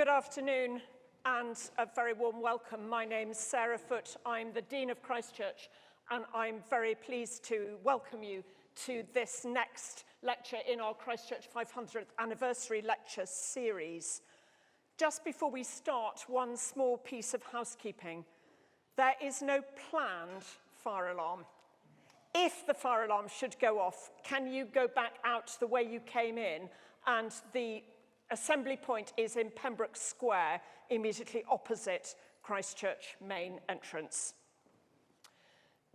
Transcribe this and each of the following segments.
Good afternoon and a very warm welcome. My name's Sarah Foote. I'm the Dean of Christ Church, and I'm very pleased to welcome you to this next lecture in our Christ Church 500th anniversary lecture series. Just before we start, one small piece of housekeeping. There is no planned fire alarm. If the fire alarm should go off, can you go back out the way you came in? And the assembly point is in Pembroke Square, immediately opposite Christ Church main entrance.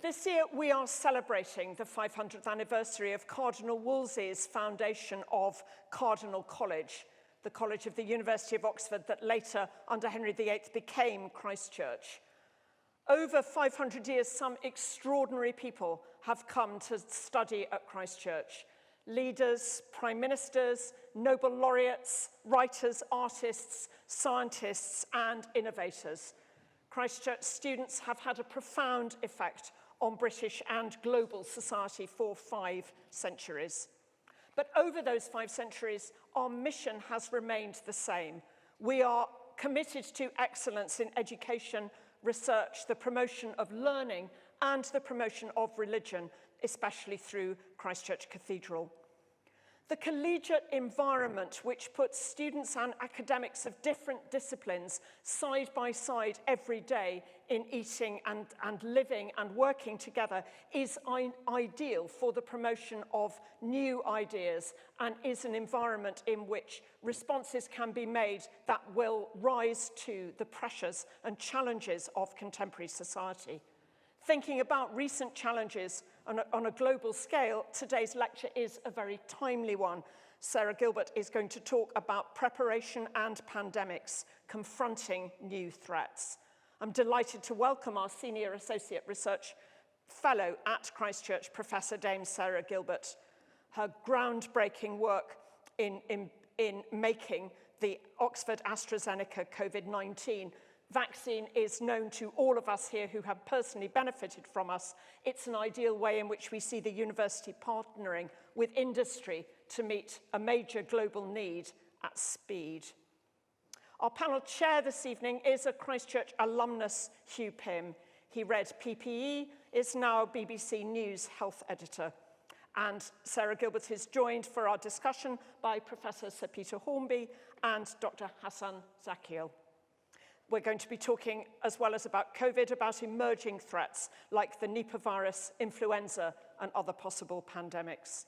This year we are celebrating the 500th anniversary of Cardinal Wolsey's foundation of Cardinal College, the College of the University of Oxford that later, under Henry VIII, became Christ Church. Over 500 years, some extraordinary people have come to study at Christ Church. Leaders, prime ministers, Nobel laureates, writers, artists, scientists, and innovators. Christ Church students have had a profound effect on British and global society for 5 centuries. But over those 5 centuries, our mission has remained the same. We are committed to excellence in education, research, the promotion of learning, and the promotion of religion, especially through Christ Church Cathedral. The collegiate environment, which puts students and academics of different disciplines side by side every day in eating and living and working together, is ideal for the promotion of new ideas and is an environment in which responses can be made that will rise to the pressures and challenges of contemporary society. Thinking about recent challenges on a global scale, today's lecture is a very timely one. Sarah Gilbert is going to talk about preparation and pandemics, confronting new threats. I'm delighted to welcome our Senior Associate Research Fellow at Christ Church, Professor Dame Sarah Gilbert. Her groundbreaking work in making the Oxford AstraZeneca COVID-19 vaccine is known to all of us here who have personally benefited from us. It's an ideal way in which we see the university partnering with industry to meet a major global need at speed. Our panel chair this evening is a Christ Church alumnus, Hugh Pym. He read PPE, is now BBC News health editor. And Sarah Gilbert is joined for our discussion by Professor Sir Peter Hornby and Dr. Hassan Zakiel. We're going to be talking, as well as about COVID, about emerging threats like the Nipah virus, influenza, and other possible pandemics.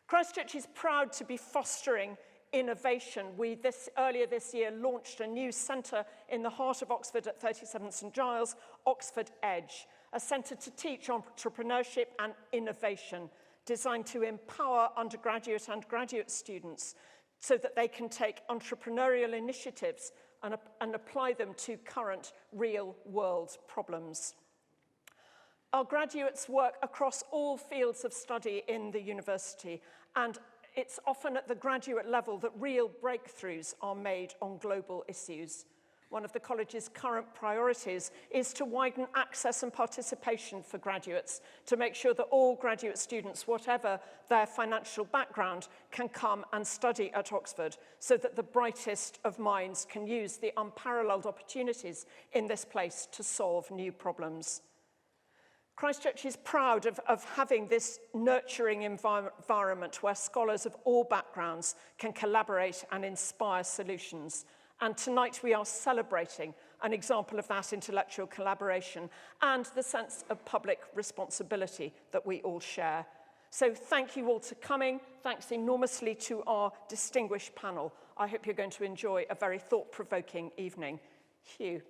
Christ Church is proud to be fostering innovation. We, earlier this year, launched a new centre in the heart of Oxford at 37 St Giles, Oxford Edge, a centre to teach entrepreneurship and innovation, designed to empower undergraduate and graduate students so that they can take entrepreneurial initiatives and apply them to current real-world problems. Our graduates work across all fields of study in the university, and it's often at the graduate level that real breakthroughs are made on global issues. One of the college's current priorities is to widen access and participation for graduates to make sure that all graduate students, whatever their financial background, can come and study at Oxford so that the brightest of minds can use the unparalleled opportunities in this place to solve new problems. Christ Church is proud of having this nurturing environment where scholars of all backgrounds can collaborate and inspire solutions. And tonight we are celebrating an example of that intellectual collaboration and the sense of public responsibility that we all share. So thank you all for coming. Thanks enormously to our distinguished panel. I hope you're going to enjoy a very thought-provoking evening. Hugh.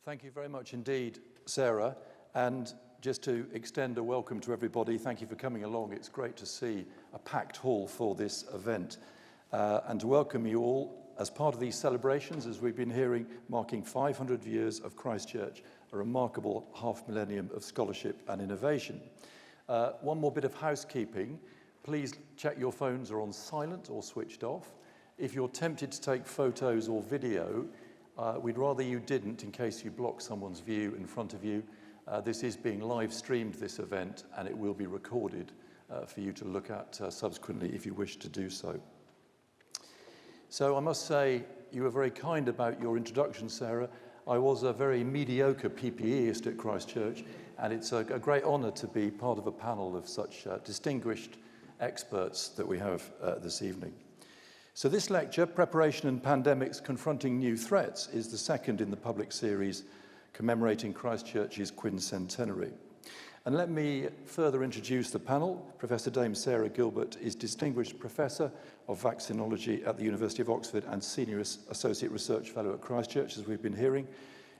Thank you very much indeed, Sarah. And just to extend a welcome to everybody, thank you for coming along. It's great to see a packed hall for this event. And to welcome you all as part of these celebrations, as we've been hearing, marking 500 years of Christ Church, a remarkable half-millennium of scholarship and innovation. One more bit of housekeeping. Please check your phones are on silent or switched off. If you're tempted to take photos or video, we'd rather you didn't in case you block someone's view in front of you. This is being live streamed, this event, and it will be recorded for you to look at subsequently if you wish to do so. So I must say, you were very kind about your introduction, Sarah. I was a very mediocre PPEist at Christchurch, and it's a great honour to be part of a panel of such distinguished experts that we have this evening. So this lecture, Preparation and Pandemics Confronting New Threats, is the second in the public series commemorating Christchurch's quincentenary. And let me further introduce the panel. Professor Dame Sarah Gilbert is Distinguished Professor of Vaccinology at the University of Oxford and Senior Associate Research Fellow at Christchurch, as we've been hearing.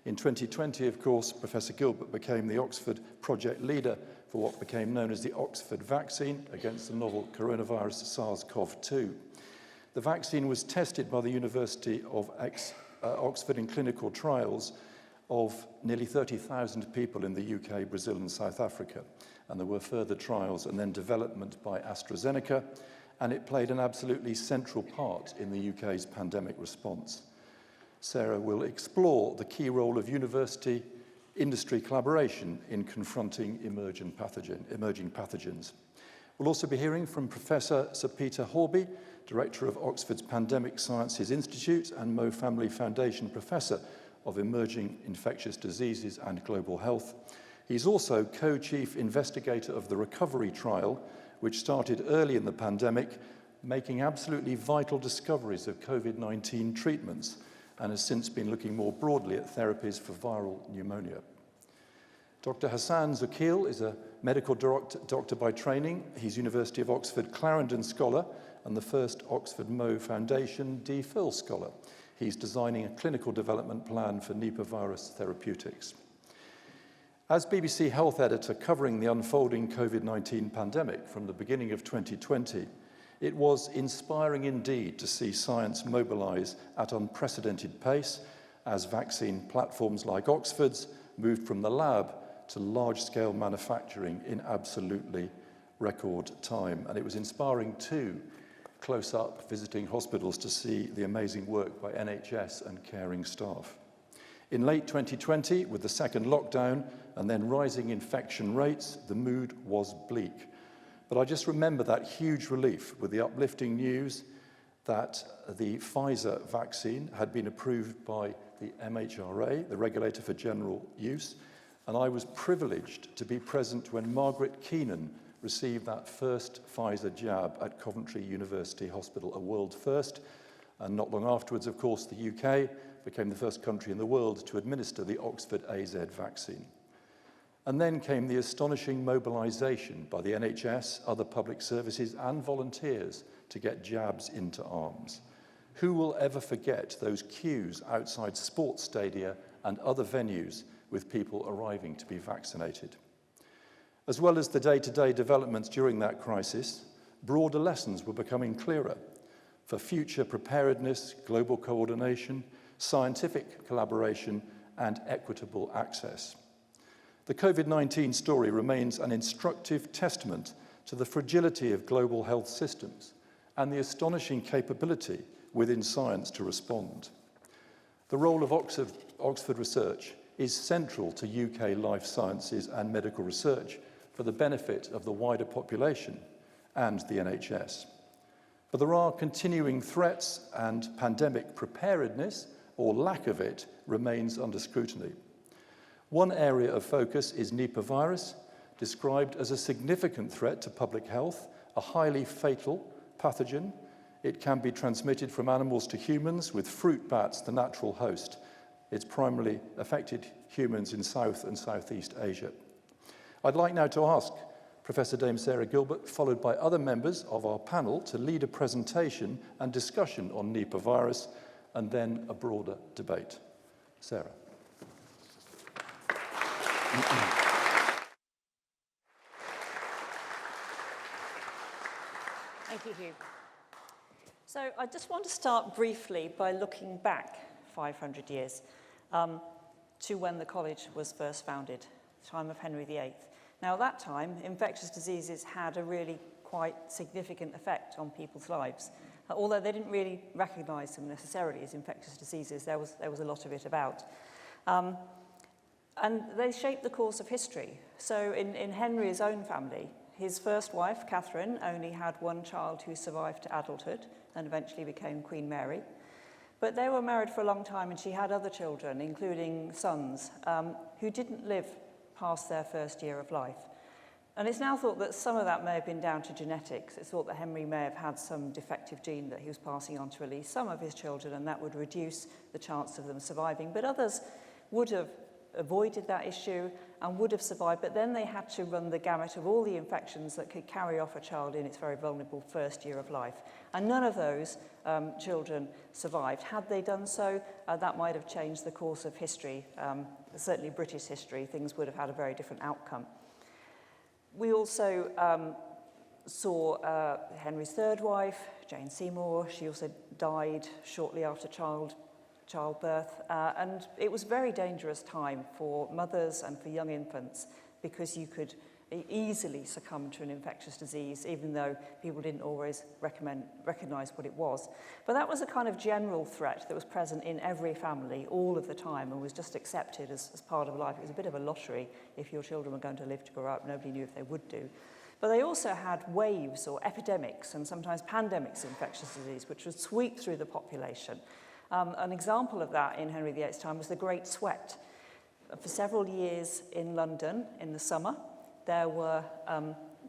In 2020, of course, Professor Gilbert became the Oxford project leader for what became known as the Oxford vaccine against the novel coronavirus SARS-CoV-2. The vaccine was tested by the University of Oxford in clinical trials of nearly 30,000 people in the UK, Brazil and South Africa. And there were further trials and then development by AstraZeneca, and it played an absolutely central part in the UK's pandemic response. Sarah will explore the key role of university-industry collaboration in confronting emerging pathogens. We'll also be hearing from Professor Sir Peter Horby, Director of Oxford's Pandemic Sciences Institute and Mo Family Foundation Professor of Emerging Infectious Diseases and Global Health. He's also co-chief investigator of the recovery trial, which started early in the pandemic, making absolutely vital discoveries of COVID-19 treatments, and has since been looking more broadly at therapies for viral pneumonia. Dr. Hassan Zoukil is a medical doctor by training. He's University of Oxford Clarendon Scholar and the first Oxford Mo Foundation DPhil Scholar. He's designing a clinical development plan for Nipah virus therapeutics. As BBC Health Editor covering the unfolding COVID-19 pandemic from the beginning of 2020, it was inspiring indeed to see science mobilise at unprecedented pace as vaccine platforms like Oxford's moved from the lab to large-scale manufacturing in absolutely record time. And it was inspiring too, close up visiting hospitals to see the amazing work by NHS and caring staff. In late 2020, with the second lockdown and then rising infection rates, the mood was bleak. But I just remember that huge relief with the uplifting news that the Pfizer vaccine had been approved by the MHRA, the regulator for general use, and I was privileged to be present when Margaret Keenan received that first Pfizer jab at Coventry University Hospital, a world first. And not long afterwards, of course, the UK became the first country in the world to administer the Oxford AZ vaccine. And then came the astonishing mobilisation by the NHS, other public services and volunteers to get jabs into arms. Who will ever forget those queues outside sports stadia and other venues with people arriving to be vaccinated? As well as the day-to-day developments during that crisis, broader lessons were becoming clearer for future preparedness, global coordination, scientific collaboration, and equitable access. The COVID-19 story remains an instructive testament to the fragility of global health systems and the astonishing capability within science to respond. The role of Oxford research is central to UK life sciences and medical research for the benefit of the wider population and the NHS. But there are continuing threats, and pandemic preparedness, or lack of it, remains under scrutiny. One area of focus is Nipah virus, described as a significant threat to public health, a highly fatal pathogen. It can be transmitted from animals to humans, with fruit bats the natural host. It's primarily affected humans in South and Southeast Asia. I'd like now to ask Professor Dame Sarah Gilbert, followed by other members of our panel, to lead a presentation and discussion on Nipah virus, and then a broader debate. Sarah. Thank you, Hugh. So I just want to start briefly by looking back 500 years to when the college was first founded, the time of Henry VIII. Now, at that time, infectious diseases had a really quite significant effect on people's lives. Although they didn't really recognise them necessarily as infectious diseases, there was a lot of it about. And they shaped the course of history. So in Henry's own family, his first wife, Catherine, only had one child who survived to adulthood and eventually became Queen Mary. But they were married for a long time, and she had other children, including sons, who didn't live past their first year of life. And it's now thought that some of that may have been down to genetics. It's thought that Henry may have had some defective gene that he was passing on to at least some of his children, and that would reduce the chance of them surviving. But others would have avoided that issue and would have survived, but then they had to run the gamut of all the infections that could carry off a child in its very vulnerable first year of life. And none of those children survived. Had they done so, that might have changed the course of history, certainly British history. Things would have had a very different outcome. We also saw Henry's third wife, Jane Seymour. She also died shortly after childbirth, and it was a very dangerous time for mothers and for young infants because you could easily succumb to an infectious disease, even though people didn't always recognize what it was. But that was a kind of general threat that was present in every family all of the time and was just accepted as part of life. It was a bit of a lottery if your children were going to live to grow up. Nobody knew if they would do. But they also had waves or epidemics and sometimes pandemics of infectious disease, which would sweep through the population. An example of that in Henry VIII's time was the Great Sweat. For several years in London in the summer, there were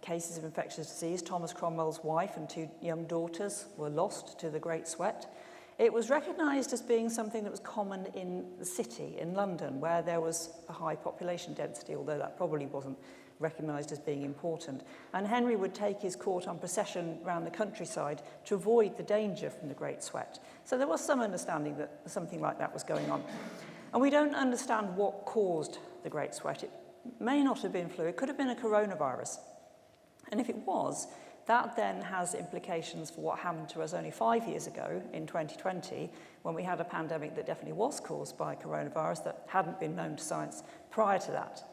cases of infectious disease. Thomas Cromwell's wife and 2 young daughters were lost to the Great Sweat. It was recognised as being something that was common in the city, in London, where there was a high population density, although that probably wasn't recognised as being important. And Henry would take his court on procession around the countryside to avoid the danger from the Great Sweat. So there was some understanding that something like that was going on. And we don't understand what caused the Great Sweat. It may not have been flu. It could have been a coronavirus. And if it was, that then has implications for what happened to us only 5 years ago in 2020, when we had a pandemic that definitely was caused by coronavirus that hadn't been known to science prior to that.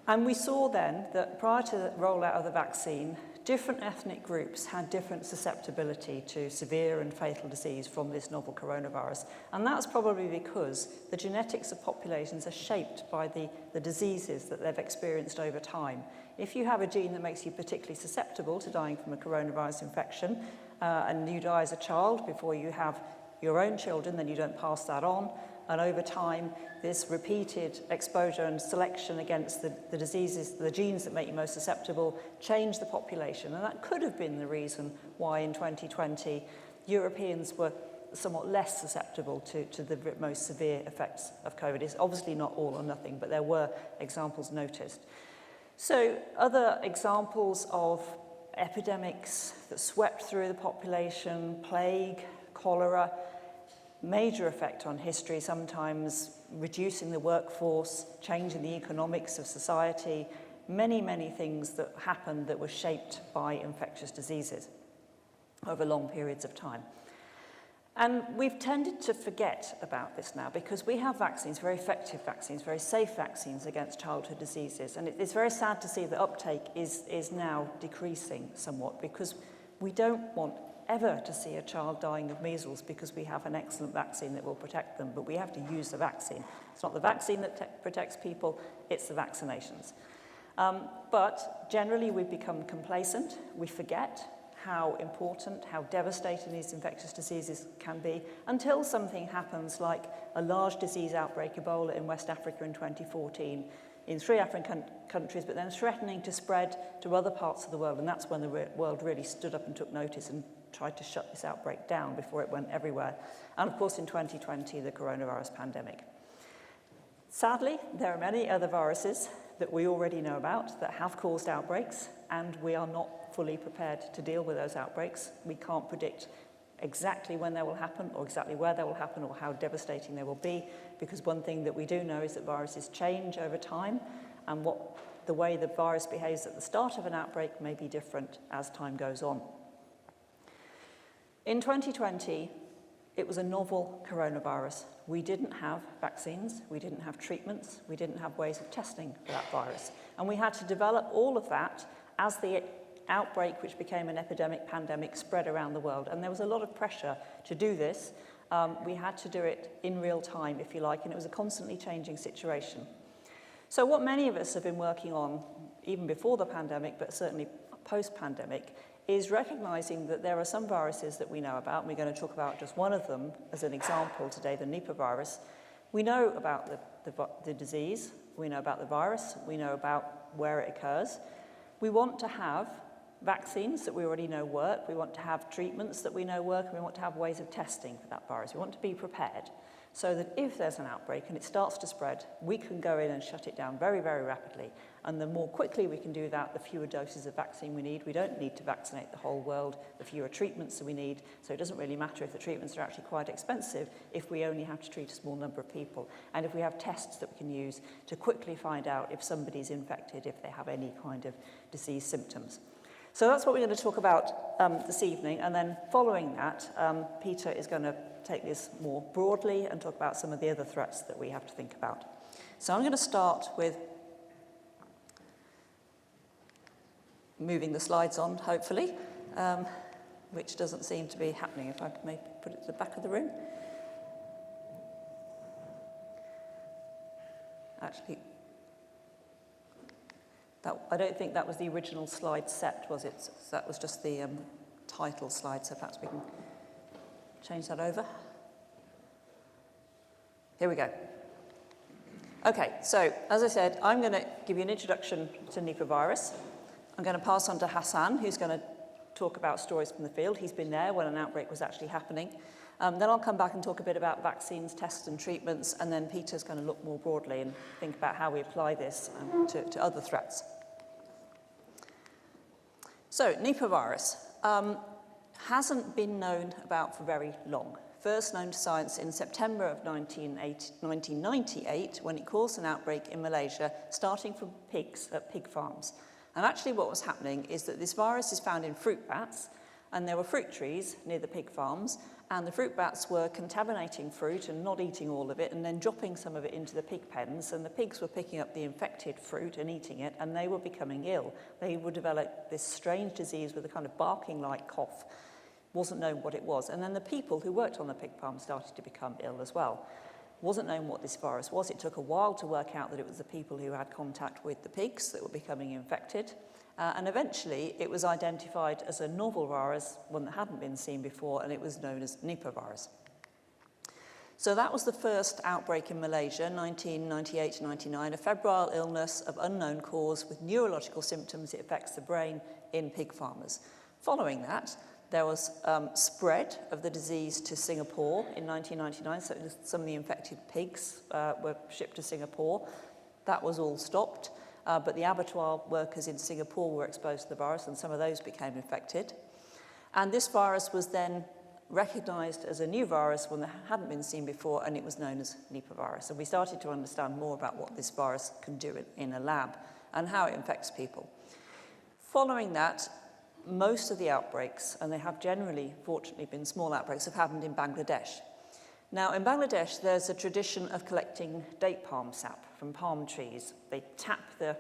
And we saw then that prior to the rollout of the vaccine, different ethnic groups had different susceptibility to severe and fatal disease from this novel coronavirus. And that's probably because the genetics of populations are shaped by the diseases that they've experienced over time. If you have a gene that makes you particularly susceptible to dying from a coronavirus infection, and you die as a child before you have your own children, then you don't pass that on. And over time, this repeated exposure and selection against the diseases, the genes that make you most susceptible, change the population. And that could have been the reason why in 2020, Europeans were somewhat less susceptible to the most severe effects of COVID. It's obviously not all or nothing, but there were examples noticed. So other examples of epidemics that swept through the population, plague, cholera, major effect on history, sometimes reducing the workforce, changing the economics of society, many, many things that happened that were shaped by infectious diseases over long periods of time. And we've tended to forget about this now because we have vaccines, very effective vaccines, very safe vaccines against childhood diseases. And it's very sad to see that uptake is now decreasing somewhat because we don't want ever to see a child dying of measles because we have an excellent vaccine that will protect them, but we have to use the vaccine. It's not the vaccine that protects people, it's the vaccinations. But generally we've become complacent. We forget how important, how devastating these infectious diseases can be until something happens like a large disease outbreak, Ebola in West Africa in 2014, in 3 African countries, but then threatening to spread to other parts of the world. And that's when the world really stood up and took notice and tried to shut this outbreak down before it went everywhere. And of course, in 2020, the coronavirus pandemic. Sadly, there are many other viruses that we already know about that have caused outbreaks, and we are not fully prepared to deal with those outbreaks. We can't predict exactly when they will happen or exactly where they will happen or how devastating they will be, because one thing that we do know is that viruses change over time, and the way the virus behaves at the start of an outbreak may be different as time goes on. In 2020, it was a novel coronavirus. We didn't have vaccines, we didn't have treatments, we didn't have ways of testing for that virus. And we had to develop all of that as the outbreak, which became an epidemic, pandemic, spread around the world. And there was a lot of pressure to do this. We had to do it in real time, if you like, and it was a constantly changing situation. So what many of us have been working on, even before the pandemic, but certainly post-pandemic, is recognizing that there are some viruses that we know about, and we're going to talk about just one of them as an example today, the Nipah virus. We know about the disease, we know about the virus, we know about where it occurs. We want to have vaccines that we already know work, we want to have treatments that we know work, and we want to have ways of testing for that virus. We want to be prepared so that if there's an outbreak and it starts to spread, we can go in and shut it down very, very rapidly. And the more quickly we can do that, the fewer doses of vaccine we need. We don't need to vaccinate the whole world, the fewer treatments that we need. So it doesn't really matter if the treatments are actually quite expensive if we only have to treat a small number of people. And if we have tests that we can use to quickly find out if somebody's infected, if they have any kind of disease symptoms. So that's what we're going to talk about this evening. And then following that, Peter is going to take this more broadly and talk about some of the other threats that we have to think about. So I'm going to start with moving the slides on, hopefully, which doesn't seem to be happening. If I may put it to the back of the room. Actually, I don't think that was the original slide set, was it? So that was just the title slide, so perhaps we can change that over. Here we go. Okay, so as I said, I'm going to give you an introduction to Nipah virus. I'm going to pass on to Hassan, who's going to talk about stories from the field. He's been there when an outbreak was actually happening. Then I'll come back and talk a bit about vaccines, tests and treatments, and then Peter's going to look more broadly and think about how we apply this to other threats. So, Nipah virus hasn't been known about for very long. First known to science in September of 1998 when it caused an outbreak in Malaysia, starting from pigs at pig farms. And actually what was happening is that this virus is found in fruit bats, and there were fruit trees near the pig farms, and the fruit bats were contaminating fruit and not eating all of it and then dropping some of it into the pig pens, and the pigs were picking up the infected fruit and eating it, and they were becoming ill. They would develop this strange disease with a kind of barking-like cough. Wasn't known what it was. And then the people who worked on the pig farm started to become ill as well. Wasn't known what this virus was. It took a while to work out that it was the people who had contact with the pigs that were becoming infected. And eventually, it was identified as a novel virus, one that hadn't been seen before, and it was known as Nipah virus. So that was the first outbreak in Malaysia, 1998-99, a febrile illness of unknown cause with neurological symptoms. It affects the brain in pig farmers. Following that, there was spread of the disease to Singapore in 1999, so some of the infected pigs were shipped to Singapore. That was all stopped. But the abattoir workers in Singapore were exposed to the virus, and some of those became infected. And this virus was then recognized as a new virus, one that hadn't been seen before, and it was known as Nipah virus. And we started to understand more about what this virus can do in a lab and how it infects people. Following that, most of the outbreaks, and they have generally, fortunately, been small outbreaks, have happened in Bangladesh. Now, in Bangladesh, there's a tradition of collecting date palm sap from palm trees. They tap the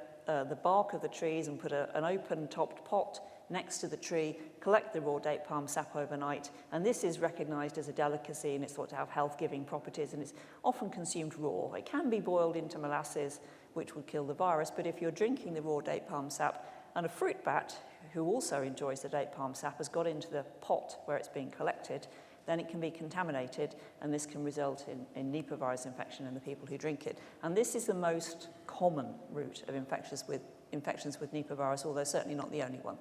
bark of the trees and put an open-topped pot next to the tree, collect the raw date palm sap overnight, and this is recognized as a delicacy, and it's thought to have health-giving properties, and it's often consumed raw. It can be boiled into molasses, which would kill the virus, but if you're drinking the raw date palm sap, and a fruit bat, who also enjoys the date palm sap, has got into the pot where it's being collected, then it can be contaminated, and this can result in Nipah virus infection in the people who drink it. And this is the most common route of infections with Nipah virus, although certainly not the only one.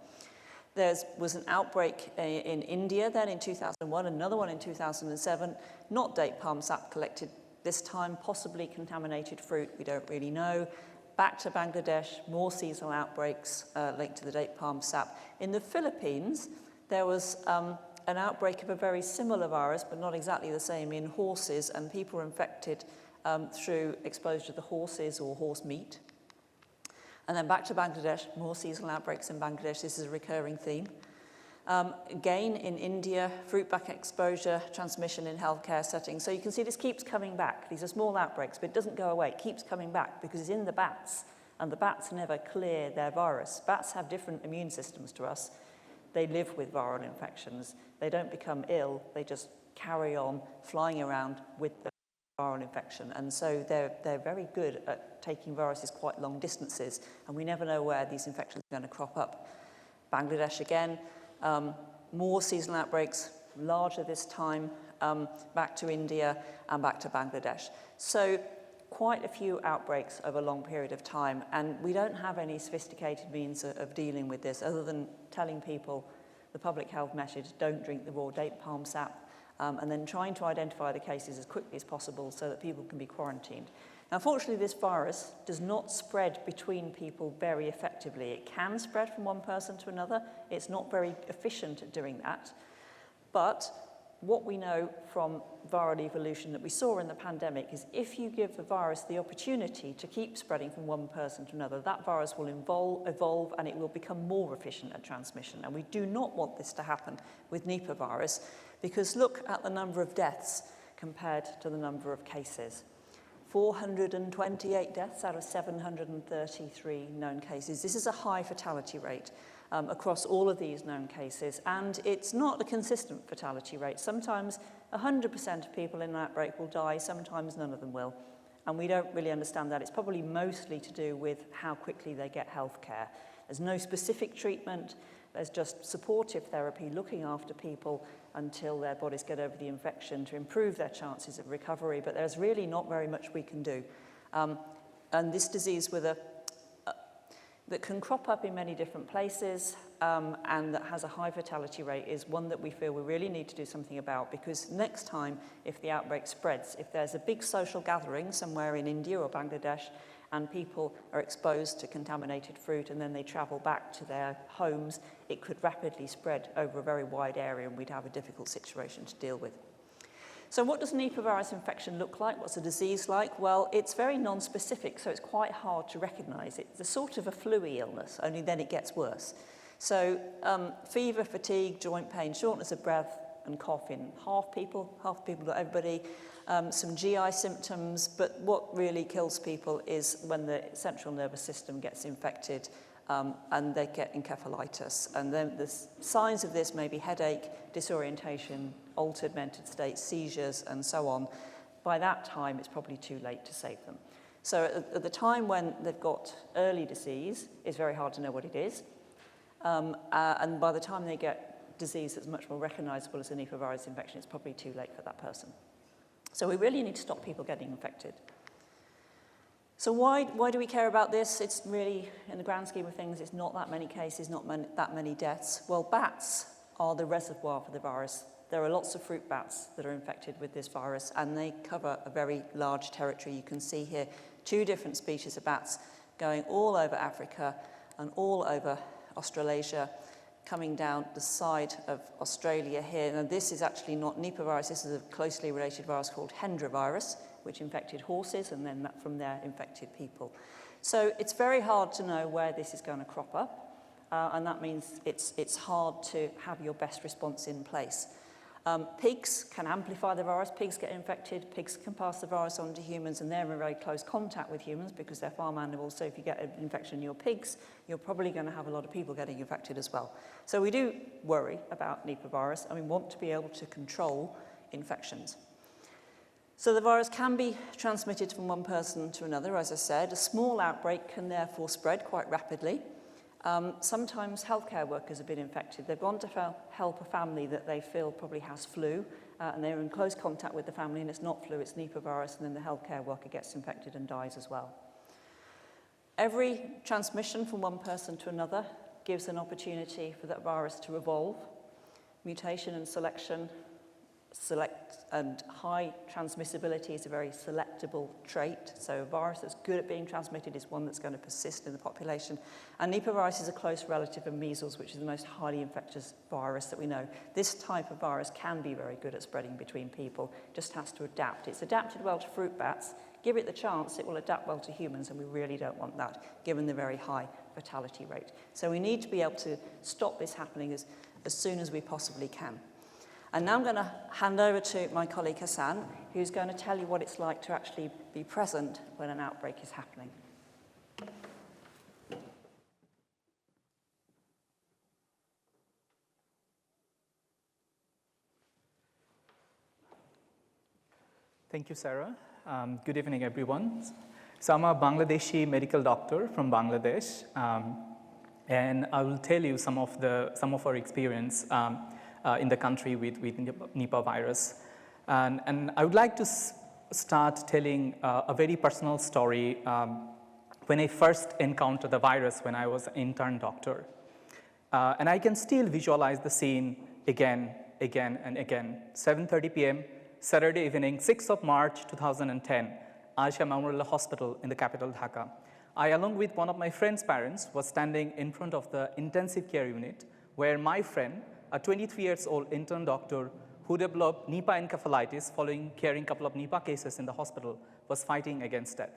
There was an outbreak in India then in 2001, another one in 2007, not date palm sap collected this time, possibly contaminated fruit, we don't really know. Back to Bangladesh, more seasonal outbreaks linked to the date palm sap. In the Philippines, there was an outbreak of a very similar virus, but not exactly the same, in horses, and people were infected through exposure to the horses or horse meat. And then back to Bangladesh, more seasonal outbreaks in Bangladesh. This is a recurring theme. Again, in India, fruit bat exposure, transmission in healthcare settings. So you can see this keeps coming back. These are small outbreaks, but it doesn't go away. It keeps coming back because it's in the bats, and the bats never clear their virus. Bats have different immune systems to us. They live with viral infections. They don't become ill. They just carry on flying around with them. viral infection, and so they're very good at taking viruses quite long distances, and we never know where these infections are going to crop up. Bangladesh again, more seasonal outbreaks, larger this time, back to India and back to Bangladesh. So quite a few outbreaks over a long period of time, and we don't have any sophisticated means of dealing with this other than telling people the public health message, don't drink the raw date palm sap, and then trying to identify the cases as quickly as possible so that people can be quarantined. Now, unfortunately, this virus does not spread between people very effectively. It can spread from one person to another. It's not very efficient at doing that. But what we know from viral evolution that we saw in the pandemic is if you give the virus the opportunity to keep spreading from one person to another, that virus will evolve and it will become more efficient at transmission. And we do not want this to happen with Nipah virus, because look at the number of deaths compared to the number of cases. 428 deaths out of 733 known cases. This is a high fatality rate across all of these known cases, and it's not a consistent fatality rate. Sometimes 100% of people in an outbreak will die, sometimes none of them will. And we don't really understand that. It's probably mostly to do with how quickly they get health care. There's no specific treatment. There's just supportive therapy, looking after people until their bodies get over the infection to improve their chances of recovery. But there's really not very much we can do. And this disease that can crop up in many different places and that has a high fatality rate is one that we feel we really need to do something about, because next time, if the outbreak spreads, if there's a big social gathering somewhere in India or Bangladesh, and people are exposed to contaminated fruit and then they travel back to their homes, it could rapidly spread over a very wide area and we'd have a difficult situation to deal with. So what does Nipah virus infection look like? What's the disease like? Well, it's very non-specific, so it's quite hard to recognize. It's a sort of a flu-y illness, only then it gets worse. So fever, fatigue, joint pain, shortness of breath and cough in half people, not everybody. Some GI symptoms, but what really kills people is when the central nervous system gets infected and they get encephalitis. And then the signs of this may be headache, disorientation, altered mental state, seizures, and so on. By that time, it's probably too late to save them. So at the time when they've got early disease, it's very hard to know what it is. And by the time they get disease that's much more recognizable as a Nipah virus infection, it's probably too late for that person. So we really need to stop people getting infected. So why do we care about this? It's really, in the grand scheme of things, it's not that many cases, not that many deaths. Well, bats are the reservoir for the virus. There are lots of fruit bats that are infected with this virus, and they cover a very large territory. You can see here 2 different species of bats going all over Africa and all over Australasia, coming down the side of Australia here. Now, this is actually not Nipah virus. This is a closely related virus called Hendra virus, which infected horses and then from there infected people. So it's very hard to know where this is going to crop up, and that means it's hard to have your best response in place. Pigs can amplify the virus. Pigs get infected. Pigs can pass the virus on to humans, and they're in very close contact with humans because they're farm animals. So if you get an infection in your pigs, you're probably going to have a lot of people getting infected as well. So we do worry about Nipah virus, and we want to be able to control infections. So the virus can be transmitted from one person to another, as I said. A small outbreak can therefore spread quite rapidly. Sometimes healthcare workers have been infected. They've gone to help a family that they feel probably has flu, and they're in close contact with the family, and it's not flu, it's Nipah virus, and then the healthcare worker gets infected and dies as well. Every transmission from one person to another gives an opportunity for that virus to evolve. Mutation and selection, and high transmissibility is a very selectable trait. So a virus that's good at being transmitted is one that's going to persist in the population. And Nipah virus is a close relative of measles, which is the most highly infectious virus that we know. This type of virus can be very good at spreading between people, just has to adapt. It's adapted well to fruit bats. Give it the chance, it will adapt well to humans, and we really don't want that, given the very high fatality rate. So we need to be able to stop this happening as soon as we possibly can. And now I'm going to hand over to my colleague Hassan, who's going to tell you what it's like to actually be present when an outbreak is happening. Thank you, Sarah. Good evening, everyone. So I'm a Bangladeshi medical doctor from Bangladesh, and I will tell you some of our experience in the country with Nipah virus. And I would like to start telling a very personal story when I first encountered the virus when I was an intern doctor. And I can still visualize the scene again and again. 7:30 p.m., Saturday evening, 6th of March, 2010, Aisha Memorial Hospital in the capital, Dhaka. I, along with one of my friend's parents, was standing in front of the intensive care unit where my friend, a 23-year-old intern doctor who developed Nipah encephalitis following caring a couple of Nipah cases in the hospital, was fighting against death.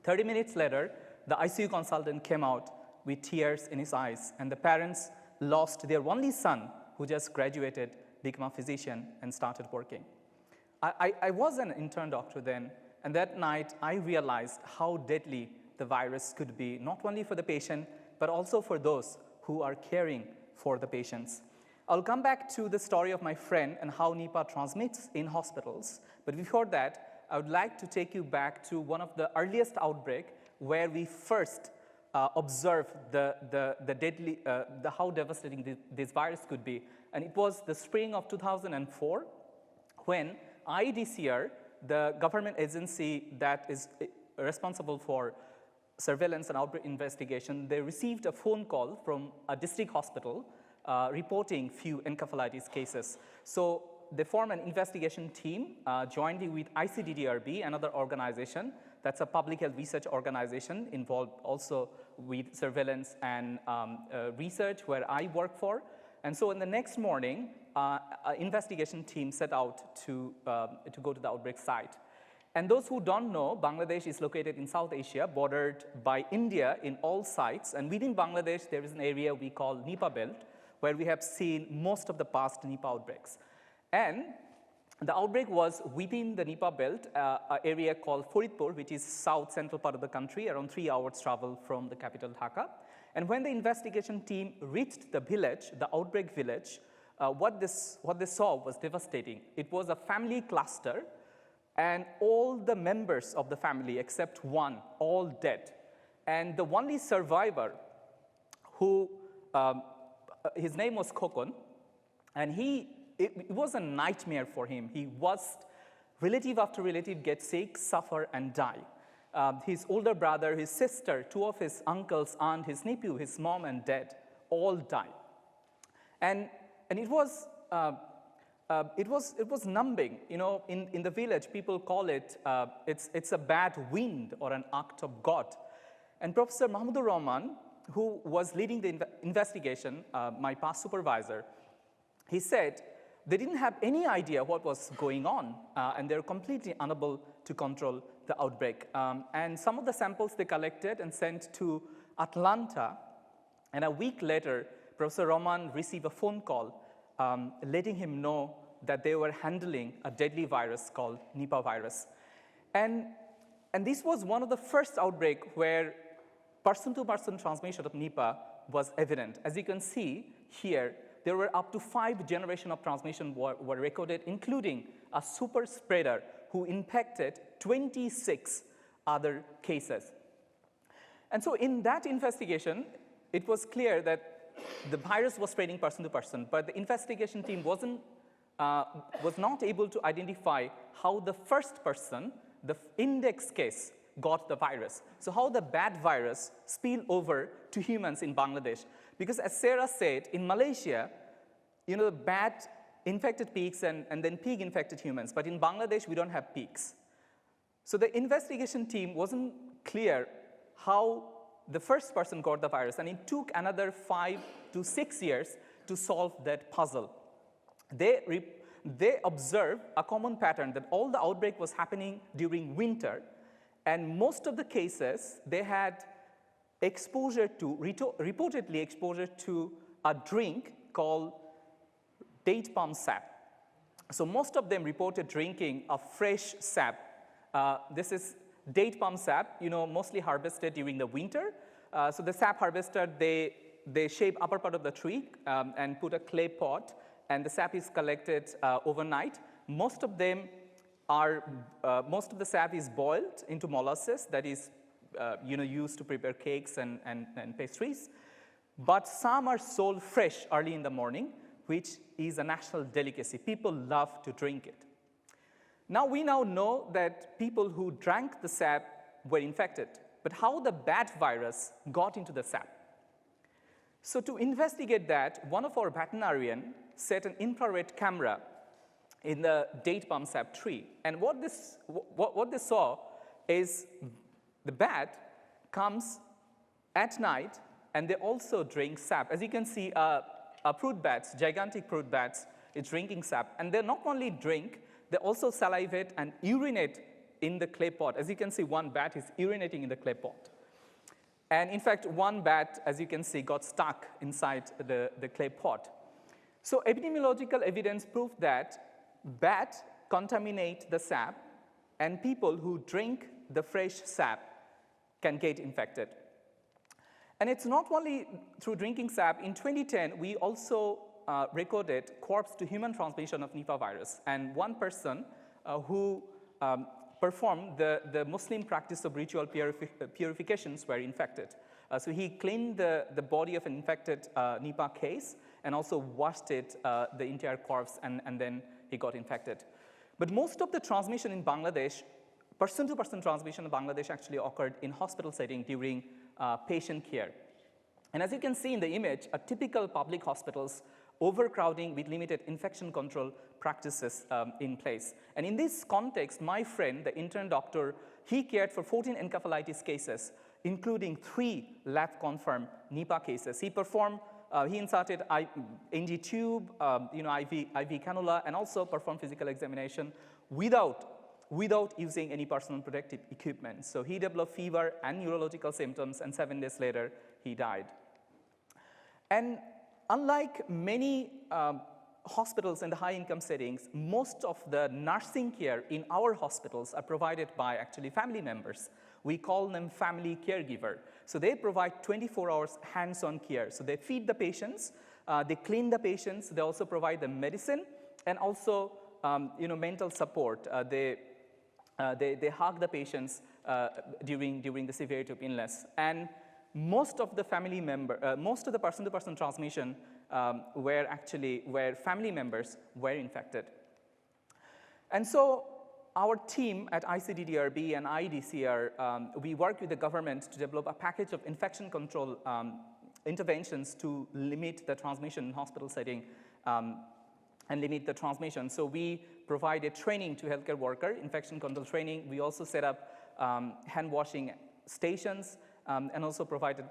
30 minutes later, the ICU consultant came out with tears in his eyes, and the parents lost their only son, who just graduated, became a physician, and started working. I was an intern doctor then, and that night I realized how deadly the virus could be, not only for the patient, but also for those who are caring for the patients. I'll come back to the story of my friend and how Nipah transmits in hospitals, but before that, I would like to take you back to one of the earliest outbreaks where we first observed how devastating this virus could be. And it was the spring of 2004 when IDCR, the government agency that is responsible for surveillance and outbreak investigation, they received a phone call from a district hospital reporting few encephalitis cases. So they formed an investigation team jointly with ICDDRB, another organization that's a public health research organization involved also with surveillance and research where I work for. And so in the next morning, an investigation team set out to go to the outbreak site. And those who don't know, Bangladesh is located in South Asia, bordered by India in all sides. And within Bangladesh, there is an area we call Nipah Belt, where we have seen most of the past Nipah outbreaks. And the outbreak was within the Nipah Belt, an area called Faridpur, which is south central part of the country, around 3 hours travel from the capital Dhaka. And when the investigation team reached the village, the outbreak village, what they saw was devastating. It was a family cluster, and all the members of the family, except one, all dead. And the only survivor, who his name was Khokon, and it was a nightmare for him. He watched relative after relative get sick, suffer, and die. His older brother, his sister, two of his uncles, aunt, his nephew, his mom, and dad all died. And it was numbing. You know, in the village, people call it it's a bad wind or an act of God. And Professor Mahmudur Rahman, who was leading the investigation, my past supervisor, he said they didn't have any idea what was going on, and they're completely unable to control the outbreak. And some of the samples they collected and sent to Atlanta, and a week later, Professor Rahman received a phone call letting him know that they were handling a deadly virus called Nipah virus. And this was one of the first outbreaks where person-to-person transmission of Nipah was evident. As you can see here, there were up to 5 generations of transmission were recorded, including a super spreader who infected 26 other cases. And so in that investigation, it was clear that the virus was spreading person to person, but the investigation team was not able to identify how the first person, the index case, got the virus. So how the bad virus spilled over to humans in Bangladesh. Because as Sarah said, in Malaysia, you know, the bad infected pigs and then pig infected humans. But in Bangladesh, we don't have pigs. So the investigation team wasn't clear how the first person got the virus. And it took another 5 to 6 years to solve that puzzle. They observed a common pattern that all the outbreak was happening during winter. And most of the cases, they had reportedly exposure to a drink called date palm sap. So most of them reported drinking a fresh sap. This is date palm sap, you know, mostly harvested during the winter. So the sap harvester, they shape upper part of the tree and put a clay pot, and the sap is collected overnight. Most of them most of the sap is boiled into molasses that is used to prepare cakes and pastries. But some are sold fresh early in the morning, which is a national delicacy. People love to drink it. Now we know that people who drank the sap were infected, but how the bat virus got into the sap? So to investigate that, one of our veterinarians set an infrared camera in the date palm sap tree. And what they saw is the bat comes at night, and they also drink sap. As you can see, fruit bats, gigantic fruit bats, is drinking sap. And they not only drink, they also salivate and urinate in the clay pot. As you can see, one bat is urinating in the clay pot. And in fact, one bat, as you can see, got stuck inside the clay pot. So epidemiological evidence proved that bats contaminate the sap, and people who drink the fresh sap can get infected. And it's not only through drinking sap. In 2010, we also recorded corpse-to-human transmission of Nipah virus. And one person who performed the Muslim practice of ritual purifications were infected. So he cleaned the body of an infected Nipah case and also washed it, the entire corpse, and then he got infected. But most of the transmission in Bangladesh, person-to-person transmission in Bangladesh actually occurred in hospital setting during patient care. And as you can see in the image, a typical public hospitals, overcrowding with limited infection control practices in place. And in this context, my friend, the intern doctor, he cared for 14 encephalitis cases, including 3 lab-confirmed Nipah cases. He performed, he inserted NG tube, IV cannula, and also performed physical examination without using any personal protective equipment. So he developed fever and neurological symptoms, and 7 days later, he died. And unlike many hospitals in the high-income settings, most of the nursing care in our hospitals are provided by actually family members. We call them family caregiver. So they provide 24 hours hands-on care. So they feed the patients, they clean the patients, they also provide them medicine, and also mental support. They hug the patients during the severity of illness. And most of the person-to-person transmission where family members were infected. And so our team at ICDDRB and IEDCR, we worked with the government to develop a package of infection control interventions to limit the transmission in hospital setting and limit the transmission. So we provided training to healthcare workers, infection control training. We also set up hand washing stations, and also provided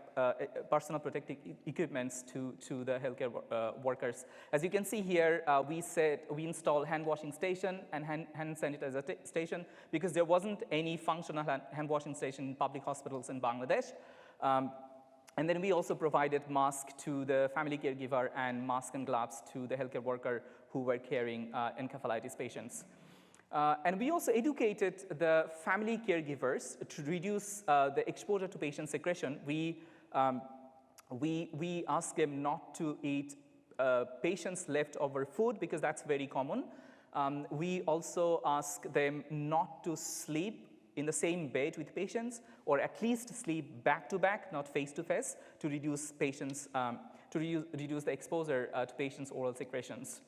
personal protective equipments to the healthcare workers. As you can see here, we installed hand washing station and hand sanitizer station because there wasn't any functional hand washing station in public hospitals in Bangladesh. And then we also provided masks to the family caregiver and masks and gloves to the healthcare worker who were caring encephalitis patients. And we also educated the family caregivers to reduce the exposure to patient secretion. We asked them not to eat patients' leftover food because that's very common. We also asked them not to sleep in the same bed with patients, or at least sleep back to back, not face to face, to reduce the exposure to patients' oral secretions.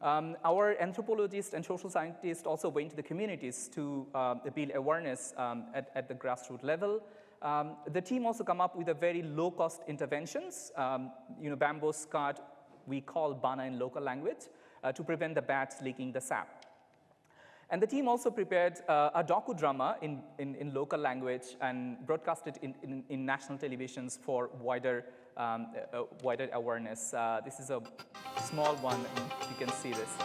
Our anthropologists and social scientists also went to the communities to build awareness at the grassroots level. The team also come up with a very low-cost interventions. Bamboo skirt we call bana in local language to prevent the bats leaking the sap. And the team also prepared a docudrama in local language and broadcasted in national televisions for wider awareness. This is a small one, and you can see this.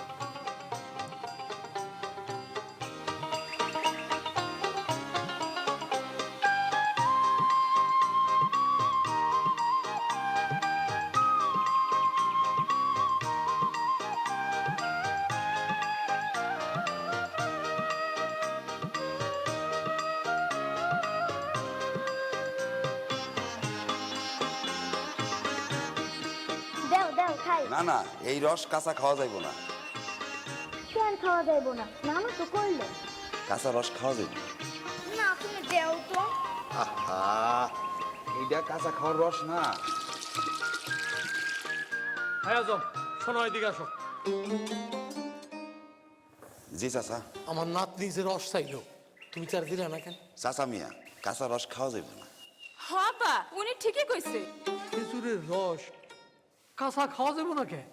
না না এই রস কাঁচা খাওয়া যাইব না কেন খাওয়া যাইব না নানু তো কইলো কাঁচা রস খাওয়া যাবে না তুমি দেও তো আহা এইটা কাঁচা খাওয়ার রস না হ্যাঁ আজম শোনো এদিকে আসো জি চাচা আমার নাতনি যে রস চাইলো তুমি চার দিলে না কেন চাচা মিয়া কাঁচা রস খাওয়া যাবে না হাপা উনি ঠিকই কইছে খেজুরের রস কাঁচা খাওয়া যাবে না কেন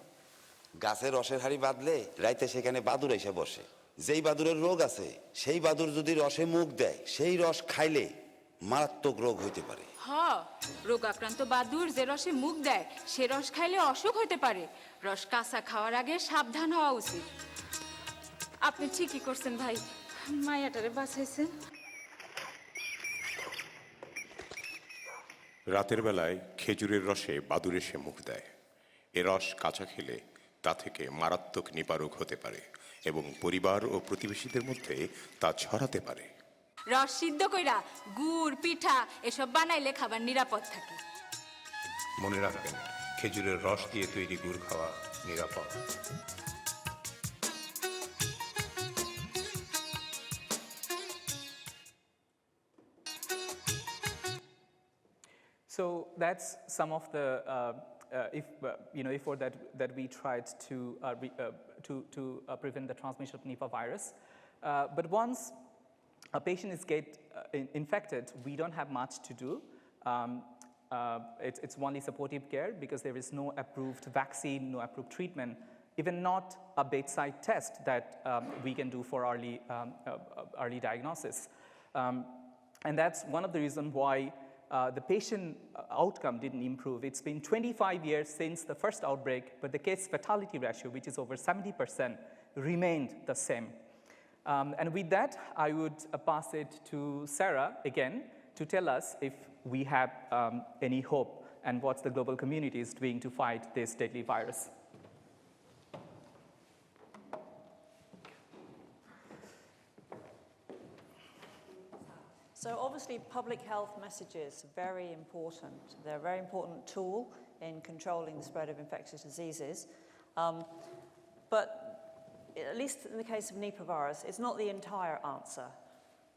গাছের রসের হাড়ি বাঁধলে রাইতে সেখানে বাদুর এসে বসে যেই বাদুরের রোগ আছে সেই বাদুর যদি রসে মুখ দেয় সেই রস খাইলে মারাত্মক রোগ হইতে পারে হ রোগ আক্রান্ত বাদুর যে রসে মুখ দেয় সে রস খাইলে অসুখ হতে পারে রস কাঁচা খাওয়ার আগে সাবধান হওয়া উচিত আপনি ঠিকই করছেন ভাই মায়াটারে বাঁচাইছেন রাতের বেলায় খেজুরের রসে বাদুর এসে মুখ দেয় এ রস কাঁচা খেলে তা থেকে মারাত্মক নিপারোগ হতে পারে এবং পরিবার ও প্রতিবেশীদের মধ্যে তা ছড়াতে পারে রস সিদ্ধ কইরা গুড় পিঠা এসব বানাইলে খাবার নিরাপদ থাকে মনে রাখবেন খেজুরের রস দিয়ে তৈরি গুড় খাওয়া নিরাপদ So that's some of the, effort that we tried to prevent the transmission of Nipah virus. But once a patient is infected, we don't have much to do. It's only supportive care because there is no approved vaccine, no approved treatment, even not a bedside test that we can do for early diagnosis. And that's one of the reasons why the patient outcome didn't improve. It's been 25 years since the first outbreak, but the case fatality ratio, which is over 70%, remained the same. And with that, I would pass it to Sarah again to tell us if we have any hope and what the global community is doing to fight this deadly virus. So obviously public health messages are very important. They're a very important tool in controlling the spread of infectious diseases. But at least in the case of Nipah virus, it's not the entire answer.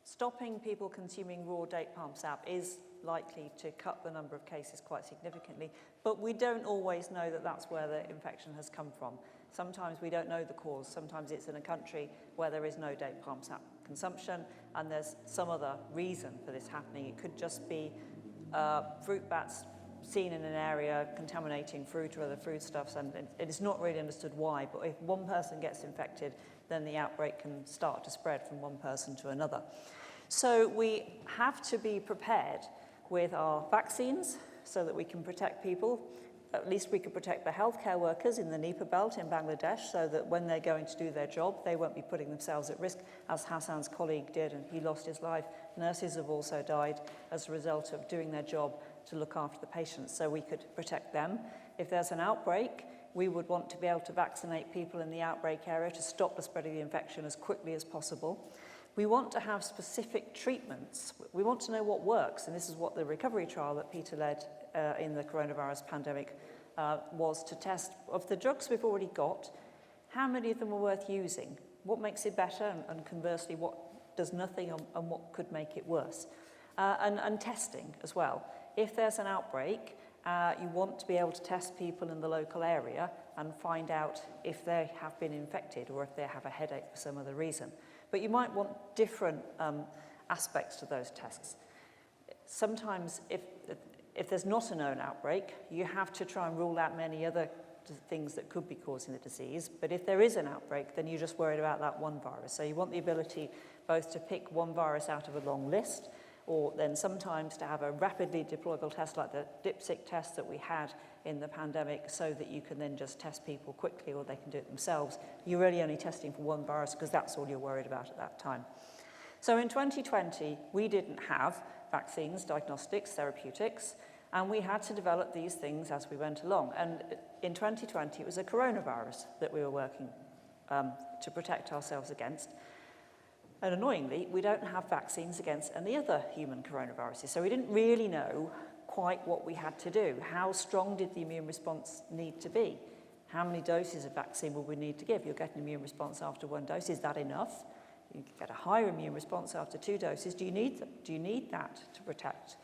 Stopping people consuming raw date palm sap is likely to cut the number of cases quite significantly, but we don't always know that that's where the infection has come from. Sometimes we don't know the cause. Sometimes it's in a country where there is no date palm sap consumption and there's some other reason for this happening. It could just be fruit bats seen in an area contaminating fruit or other foodstuffs, and it is not really understood why, but if one person gets infected, then the outbreak can start to spread from one person to another. So we have to be prepared with our vaccines so that we can protect people. At least we could protect the healthcare workers in the Nipah belt in Bangladesh so that when they're going to do their job, they won't be putting themselves at risk, as Hassan's colleague did, and he lost his life. Nurses have also died as a result of doing their job to look after the patients, so we could protect them. If there's an outbreak, we would want to be able to vaccinate people in the outbreak area to stop the spread of the infection as quickly as possible. We want to have specific treatments. We want to know what works, and this is what the recovery trial that Peter led in the coronavirus pandemic was to test. Of the drugs we've already got, how many of them are worth using? What makes it better, and conversely, what does nothing, and what could make it worse? And testing as well. If there's an outbreak, you want to be able to test people in the local area and find out if they have been infected or if they have a headache for some other reason. But you might want different aspects to those tests. Sometimes if there's not a known outbreak, you have to try and rule out many other things that could be causing the disease. But if there is an outbreak, then you're just worried about that one virus. So you want the ability both to pick one virus out of a long list, or then sometimes to have a rapidly deployable test like the dipstick test that we had in the pandemic, so that you can then just test people quickly or they can do it themselves. You're really only testing for one virus because that's all you're worried about at that time. So in 2020, we didn't have vaccines, diagnostics, therapeutics, and we had to develop these things as we went along. And in 2020, it was a coronavirus that we were working to protect ourselves against. And annoyingly, we don't have vaccines against any other human coronaviruses. So we didn't really know quite what we had to do. How strong did the immune response need to be? How many doses of vaccine will we need to give? You'll get an immune response after 1 dose. Is that enough? You get a higher immune response after 2 doses. Do you need that to protect?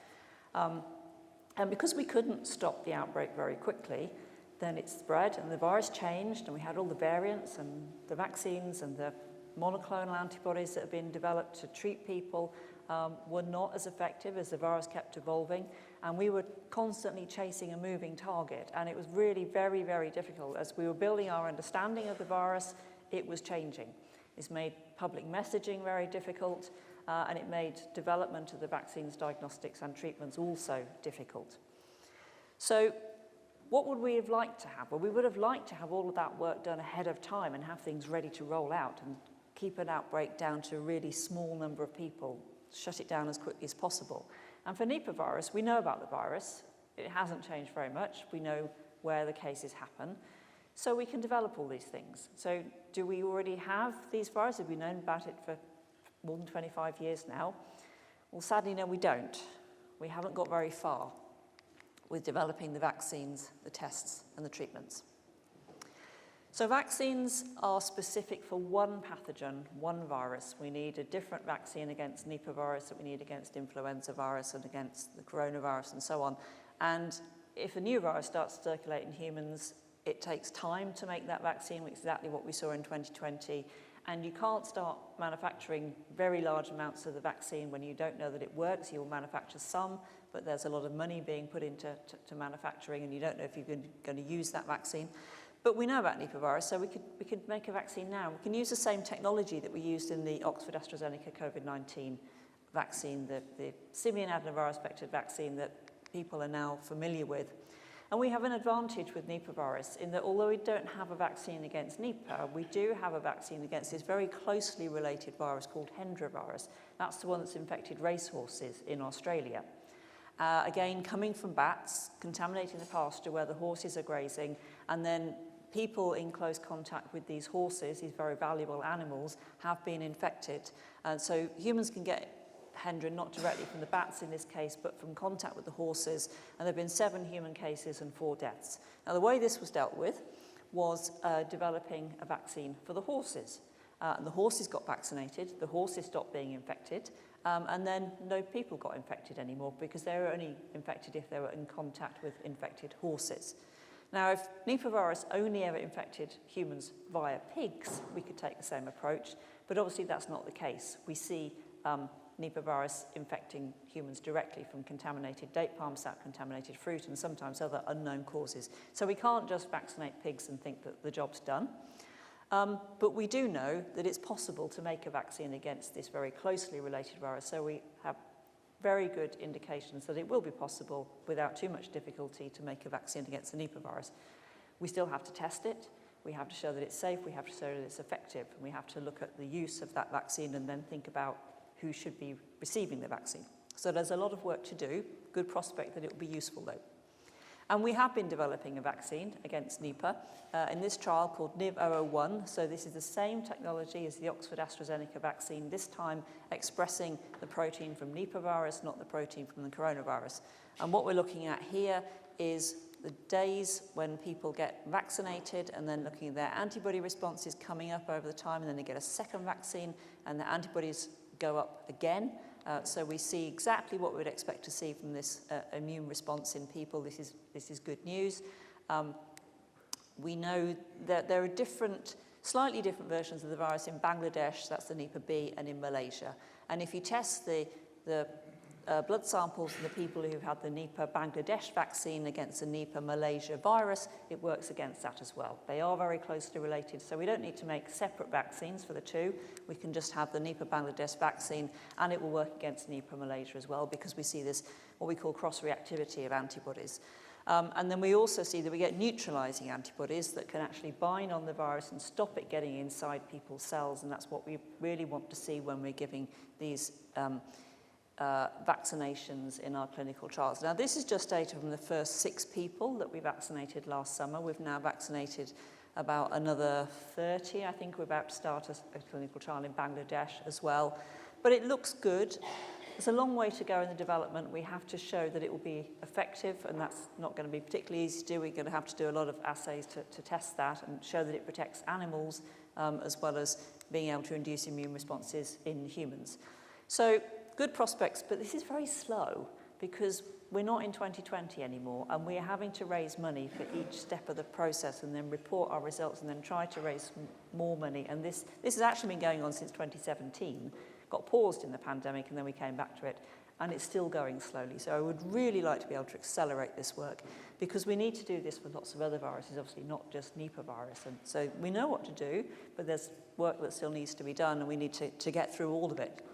And because we couldn't stop the outbreak very quickly, then it spread and the virus changed and we had all the variants and the vaccines and the monoclonal antibodies that have been developed to treat people were not as effective as the virus kept evolving, and we were constantly chasing a moving target, and it was really very, very difficult. As we were building our understanding of the virus, it was changing. It's made public messaging very difficult, and it made development of the vaccines, diagnostics and treatments also difficult. So what would we have liked to have? Well, we would have liked to have all of that work done ahead of time and have things ready to roll out and keep an outbreak down to a really small number of people, shut it down as quickly as possible. And for Nipah virus, we know about the virus. It hasn't changed very much. We know where the cases happen. So we can develop all these things. So do we already have these viruses? Have we known about it for more than 25 years now? Well, sadly, no, we don't. We haven't got very far with developing the vaccines, the tests, and the treatments. So vaccines are specific for one pathogen, one virus. We need a different vaccine against Nipah virus that we need against influenza virus and against the coronavirus and so on. And if a new virus starts to circulate in humans, it takes time to make that vaccine, which is exactly what we saw in 2020. And you can't start manufacturing very large amounts of the vaccine when you don't know that it works. You'll manufacture some, but there's a lot of money being put into manufacturing, and you don't know if you're going to use that vaccine. But we know about Nipah virus, so we could make a vaccine now. We can use the same technology that we used in the Oxford AstraZeneca COVID-19 vaccine, the simian adenovirus vector vaccine that people are now familiar with. And we have an advantage with Nipah virus in that although we don't have a vaccine against Nipah, we do have a vaccine against this very closely related virus called Hendra virus. That's the one that's infected racehorses in Australia. Again, coming from bats, contaminating the pasture where the horses are grazing, and then people in close contact with these horses, these very valuable animals, have been infected. And so humans can get Hendra not directly from the bats in this case, but from contact with the horses. And there have been 7 human cases and 4 deaths. Now, the way this was dealt with was developing a vaccine for the horses. And the horses got vaccinated, the horses stopped being infected, and then no people got infected anymore because they were only infected if they were in contact with infected horses. Now, if Nipah virus only ever infected humans via pigs, we could take the same approach, but obviously that's not the case. We see Nipah virus infecting humans directly from contaminated date palm sap, contaminated fruit, and sometimes other unknown causes. So we can't just vaccinate pigs and think that the job's done. But we do know that it's possible to make a vaccine against this very closely related virus. So we have very good indications that it will be possible without too much difficulty to make a vaccine against the Nipah virus. We still have to test it. We have to show that it's safe. We have to show that it's effective. And we have to look at the use of that vaccine and then think about who should be receiving the vaccine. So there's a lot of work to do. Good prospect that it will be useful, though. And we have been developing a vaccine against Nipah in this trial called NIV-001. So this is the same technology as the Oxford AstraZeneca vaccine, this time expressing the protein from Nipah virus, not the protein from the coronavirus. And what we're looking at here is the days when people get vaccinated and then looking at their antibody responses coming up over the time, and then they get a second vaccine and the antibodies go up again. So we see exactly what we'd expect to see from this immune response in people. This is good news. We know that there are slightly different versions of the virus in Bangladesh, that's the Nipah B, and in Malaysia. And if you test the blood samples from the people who've had the Nipah Bangladesh vaccine against the Nipah Malaysia virus, it works against that as well. They are very closely related, so we don't need to make separate vaccines for the two. We can just have the Nipah Bangladesh vaccine, and it will work against Nipah Malaysia as well, because we see this, what we call cross-reactivity of antibodies. And then we also see that we get neutralizing antibodies that can actually bind on the virus and stop it getting inside people's cells, and that's what we really want to see when we're giving these vaccinations in our clinical trials. Now, this is just data from the first 6 people that we vaccinated last summer. We've now vaccinated about another 30. I think we're about to start a clinical trial in Bangladesh as well. But it looks good. There's a long way to go in the development. We have to show that it will be effective, and that's not going to be particularly easy to do. We're going to have to do a lot of assays to test that and show that it protects animals as well as being able to induce immune responses in humans. So good prospects, but this is very slow because we're not in 2020 anymore, and we're having to raise money for each step of the process and then report our results and then try to raise more money. And this has actually been going on since 2017. Got paused in the pandemic and then we came back to it, and it's still going slowly. So I would really like to be able to accelerate this work because we need to do this for lots of other viruses, obviously not just Nipah virus. And so we know what to do, but there's work that still needs to be done, and we need to get through all of it.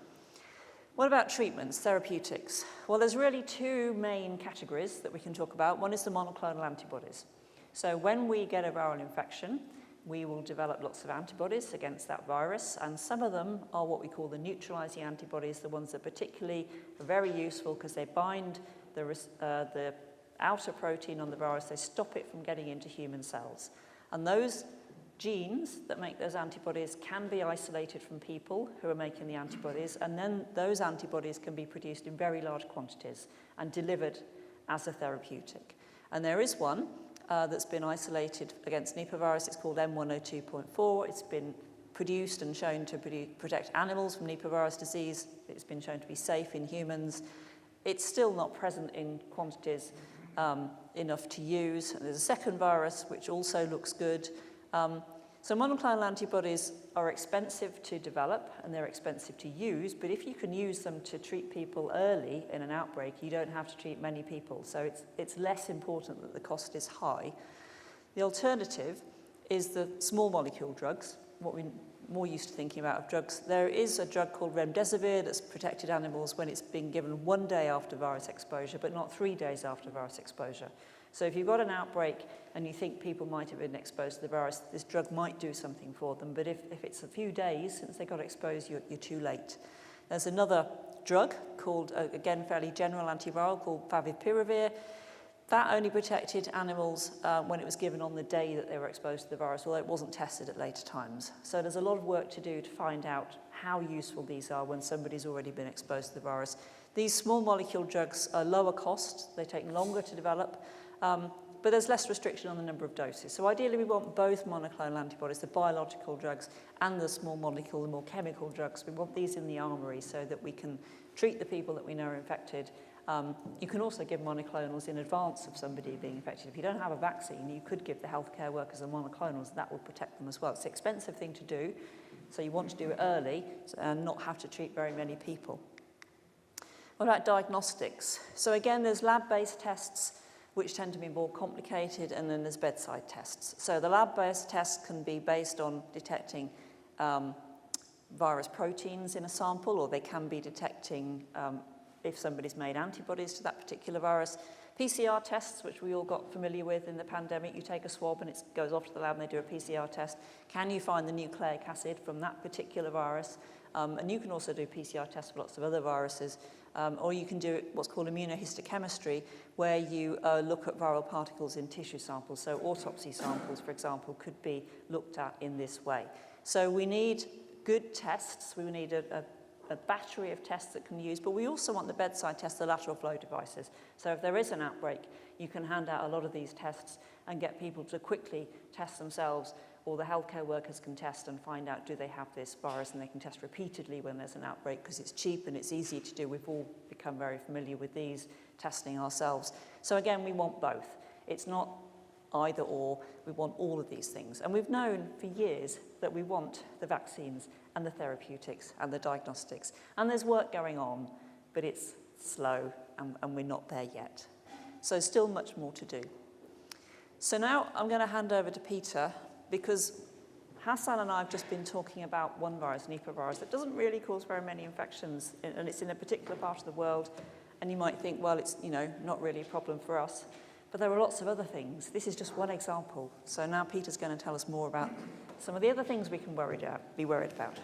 What about treatments, therapeutics? Well, there's really two main categories that we can talk about. One is the monoclonal antibodies. So when we get a viral infection, we will develop lots of antibodies against that virus, and some of them are what we call the neutralizing antibodies, the ones that particularly are very useful because they bind the outer protein on the virus, they stop it from getting into human cells. And those genes that make those antibodies can be isolated from people who are making the antibodies, and then those antibodies can be produced in very large quantities and delivered as a therapeutic. And there is one that's been isolated against Nipah virus. It's called M102.4. It's been produced and shown to protect animals from Nipah virus disease. It's been shown to be safe in humans. It's still not present in quantities enough to use. And there's a second virus which also looks good. So monoclonal antibodies are expensive to develop and they're expensive to use, but if you can use them to treat people early in an outbreak, you don't have to treat many people. So it's less important that the cost is high. The alternative is the small molecule drugs, what we're more used to thinking about of drugs. There is a drug called remdesivir that's protected animals when it's been given 1 day after virus exposure, but not 3 days after virus exposure. So if you've got an outbreak and you think people might have been exposed to the virus, this drug might do something for them. But if it's a few days since they got exposed, you're too late. There's another drug called, again, fairly general antiviral called favipiravir. That only protected animals when it was given on the day that they were exposed to the virus, although it wasn't tested at later times. So there's a lot of work to do to find out how useful these are when somebody's already been exposed to the virus. These small molecule drugs are lower cost. They take longer to develop. But there's less restriction on the number of doses. So ideally we want both monoclonal antibodies, the biological drugs, and the small molecule, the more chemical drugs. We want these in the armory so that we can treat the people that we know are infected. You can also give monoclonals in advance of somebody being infected. If you don't have a vaccine, you could give the healthcare workers the monoclonals. That will protect them as well. It's an expensive thing to do, so you want to do it early and not have to treat very many people. What about diagnostics? So again, there's lab-based tests which tend to be more complicated, and then there's bedside tests. So the lab-based tests can be based on detecting virus proteins in a sample, or they can be detecting if somebody's made antibodies to that particular virus. PCR tests, which we all got familiar with in the pandemic, you take a swab and it goes off to the lab and they do a PCR test. Can you find the nucleic acid from that particular virus? And you can also do PCR tests for lots of other viruses. Or you can do what's called immunohistochemistry, where you look at viral particles in tissue samples. So autopsy samples, for example, could be looked at in this way. So we need good tests. We need a battery of tests that can be used, but we also want the bedside tests, the lateral flow devices. So if there is an outbreak, you can hand out a lot of these tests and get people to quickly test themselves, or the healthcare workers can test and find out, do they have this virus, and they can test repeatedly when there's an outbreak because it's cheap and it's easy to do. We've all become very familiar with these testing ourselves. So again, we want both. It's not either or, we want all of these things. And we've known for years that we want the vaccines and the therapeutics and the diagnostics. And there's work going on, but it's slow and we're not there yet. So still much more to do. So now I'm going to hand over to Peter, because Hassan and I have just been talking about one virus, Nipah virus, that doesn't really cause very many infections, and it's in a particular part of the world, and you might think, well, it's not really a problem for us. But there are lots of other things. This is just one example. So now Peter's going to tell us more about some of the other things we can be worried about.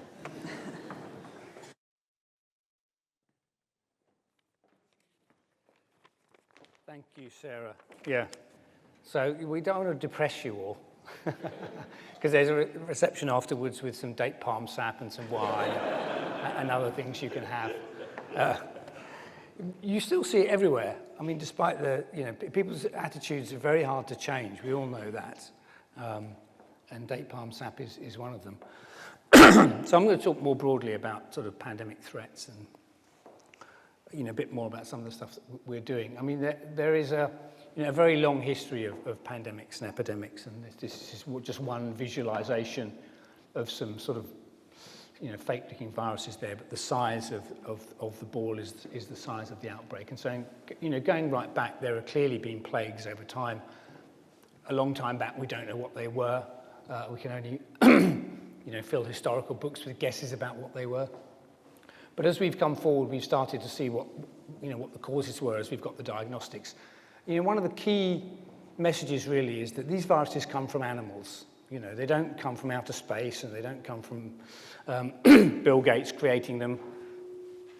Thank you, Sarah. Yeah. So we don't want to depress you all, because there's a reception afterwards with some date palm sap and some wine and other things you can have. you still see it everywhere. I mean, despite the, people's attitudes are very hard to change. We all know that. And date palm sap is one of them. So I'm going to talk more broadly about sort of pandemic threats and, a bit more about some of the stuff that we're doing. I mean, there is a very long history of pandemics and epidemics, and this is just one visualization of some sort of, fake-looking viruses there, but the size of the ball is the size of the outbreak. And so, going right back, there have clearly been plagues over time. A long time back, we don't know what they were. We can only, fill historical books with guesses about what they were. But as we've come forward, we've started to see what the causes were as we've got the diagnostics. One of the key messages really is that these viruses come from animals. They don't come from outer space, and they don't come from Bill Gates creating them.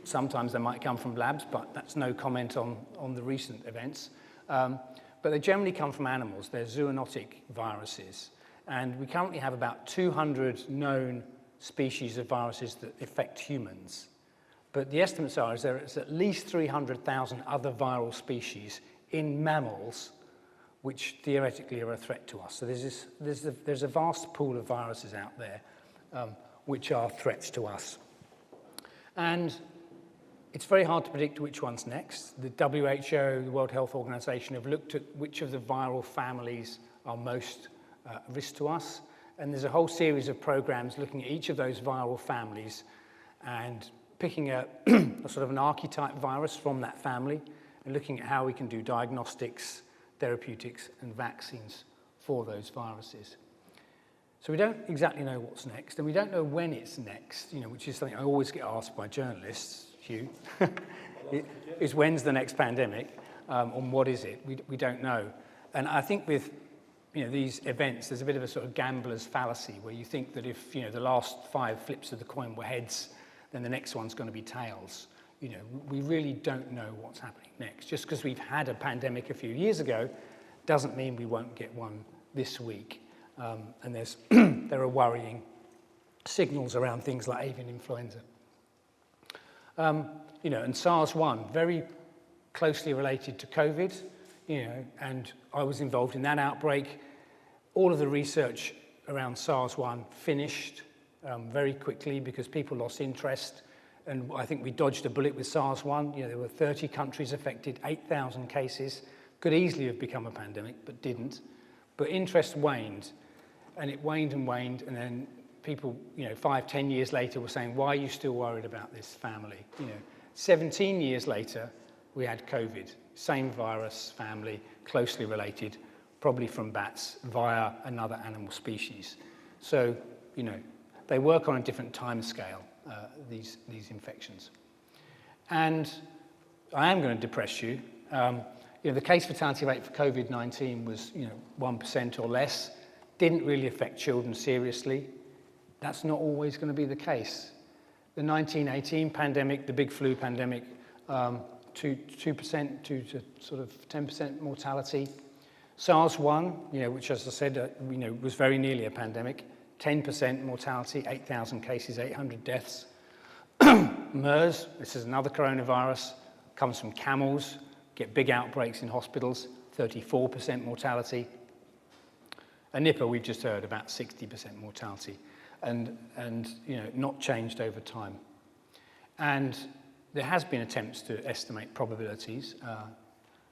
Sometimes they might come from labs, but that's no comment on the recent events. But they generally come from animals. They're zoonotic viruses. And we currently have about 200 known species of viruses that affect humans. But the estimates are is there's at least 300,000 other viral species in mammals which theoretically are a threat to us. So there's a vast pool of viruses out there which are threats to us. And it's very hard to predict which one's next. The WHO, the World Health Organization, have looked at which of the viral families are most risk to us. And there's a whole series of programs looking at each of those viral families and picking a sort of an archetype virus from that family and looking at how we can do diagnostics, therapeutics, and vaccines for those viruses. So we don't exactly know what's next, and we don't know when it's next, which is something I always get asked by journalists, Hugh, is when's the next pandemic, and what is it? We don't know. And I think with these events, there's a bit of a sort of gambler's fallacy where you think that if the last 5 flips of the coin were heads, then the next one's going to be tails. We really don't know what's happening next. Just because we've had a pandemic a few years ago doesn't mean we won't get one this week. And there are worrying signals around things like avian influenza. And SARS-1, very closely related to COVID, and I was involved in that outbreak. All of the research around SARS-1 finished very quickly because people lost interest. And I think we dodged a bullet with SARS-1. There were 30 countries affected, 8,000 cases. Could easily have become a pandemic, but didn't. But interest waned, and it waned, and then people, 5, 10 years later were saying, why are you still worried about this family? 17 years later, we had COVID. Same virus, family, closely related, probably from bats via another animal species. So, they work on a different time scale. These infections. And I am going to depress you. The case fatality rate for COVID-19 was 1% or less. Didn't really affect children seriously. That's not always going to be the case. The 1918 pandemic, the big flu pandemic, 2% to sort of 10% mortality. SARS-1, which as I said, was very nearly a pandemic. 10% mortality, 8,000 cases, 800 deaths. MERS, this is another coronavirus, comes from camels, get big outbreaks in hospitals, 34% mortality. And Nipah, we've just heard, about 60% mortality, and not changed over time. And there has been attempts to estimate probabilities.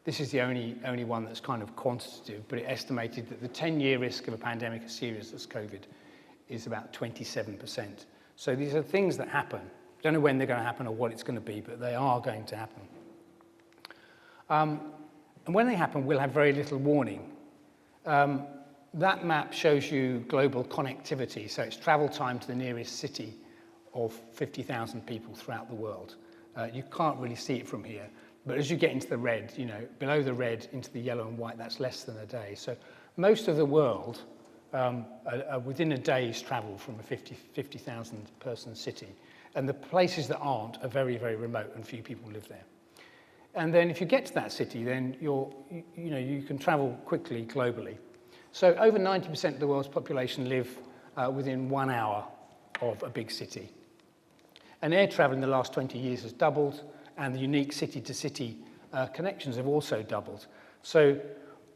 This is the only one that's kind of quantitative, but it estimated that the 10-year risk of a pandemic as serious as COVID is about 27%. So these are things that happen. Don't know when they're going to happen or what it's going to be, but they are going to happen. And when they happen, we'll have very little warning. That map shows you global connectivity, so it's travel time to the nearest city of 50,000 people throughout the world. You can't really see it from here, but as you get into the red, below the red into the yellow and white, that's less than a day. So most of the world are within a day's travel from a 50,000 person city. And the places that aren't are very, very remote and few people live there. And then if you get to that city, then you can travel quickly globally. So over 90% of the world's population live within 1 hour of a big city. And air travel in the last 20 years has doubled, and the unique city-to-city connections have also doubled. So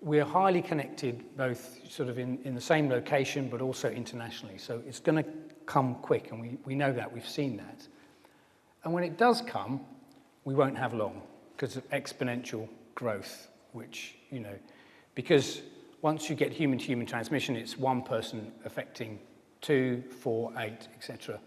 we're highly connected, both sort of in the same location, but also internationally. So it's going to come quick, and we know that, we've seen that. And when it does come, we won't have long because of exponential growth, which, you know, because once you get human-to-human transmission, it's one person affecting 2, 4, 8, etc.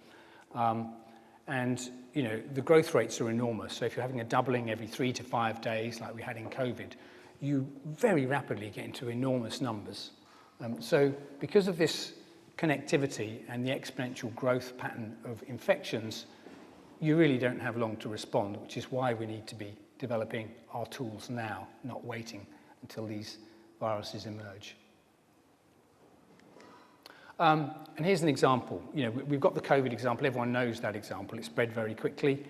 And, you know, the growth rates are enormous. So if you're having a doubling every 3 to 5 days, like we had in COVID, you very rapidly get into enormous numbers. So because of this connectivity and the exponential growth pattern of infections, you really don't have long to respond, which is why we need to be developing our tools now, not waiting until these viruses emerge. And here's an example. You know, we've got the COVID example. Everyone knows that example. It spread very quickly.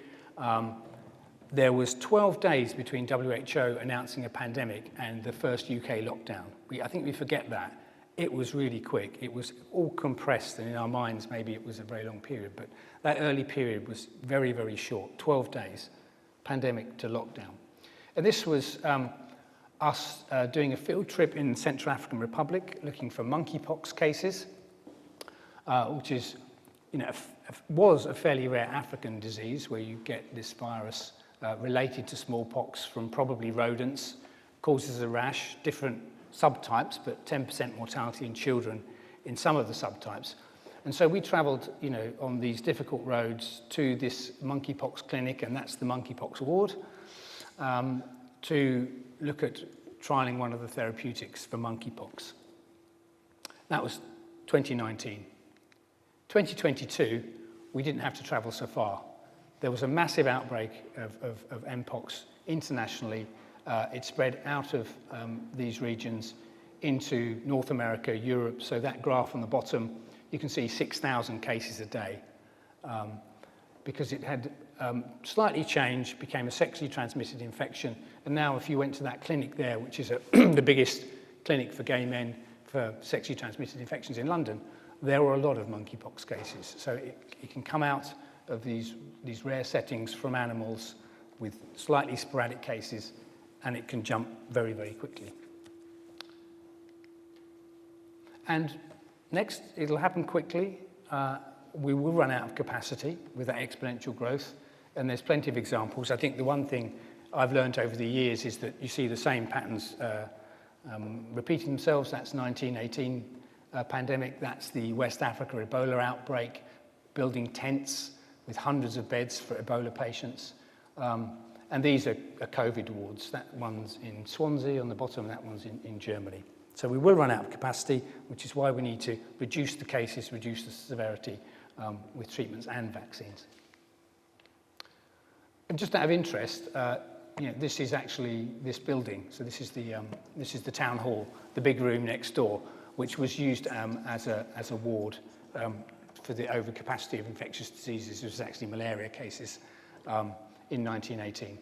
There was 12 days between WHO announcing a pandemic and the first UK lockdown. I think we forget that. It was really quick. It was all compressed, and in our minds, maybe it was a very long period, but that early period was very, very short, 12 days, pandemic to lockdown. And this was us doing a field trip in the Central African Republic, looking for monkeypox cases, which is, you know, was a fairly rare African disease where you get this virus related to smallpox from probably rodents, causes a rash, different subtypes, but 10% mortality in children in some of the subtypes. And so we traveled, you know, on these difficult roads to this monkeypox clinic, and that's the monkeypox ward, to look at trialing one of the therapeutics for monkeypox. That was 2019. 2022, we didn't have to travel so far. There was a massive outbreak of Mpox internationally. It spread out of these regions into North America, Europe. So that graph on the bottom, you can see 6,000 cases a day. Because it had slightly changed, became a sexually transmitted infection. And now if you went to that clinic there, which is the biggest clinic for gay men for sexually transmitted infections in London, there were a lot of monkeypox cases. So it can come out of these rare settings from animals with slightly sporadic cases, and it can jump very, very quickly. And next, it'll happen quickly. We will run out of capacity with that exponential growth, and there's plenty of examples. I think the one thing I've learned over the years is that you see the same patterns repeating themselves. That's 1918 pandemic. That's the West Africa Ebola outbreak, building tents with hundreds of beds for Ebola patients. And these are COVID wards. That one's in Swansea on the bottom, that one's in Germany. So we will run out of capacity, which is why we need to reduce the cases, reduce the severity with treatments and vaccines. And just out of interest, you know, this is actually this building. So this is the town hall, the big room next door, which was used as a ward for the overcapacity of infectious diseases. It was actually malaria cases in 1918.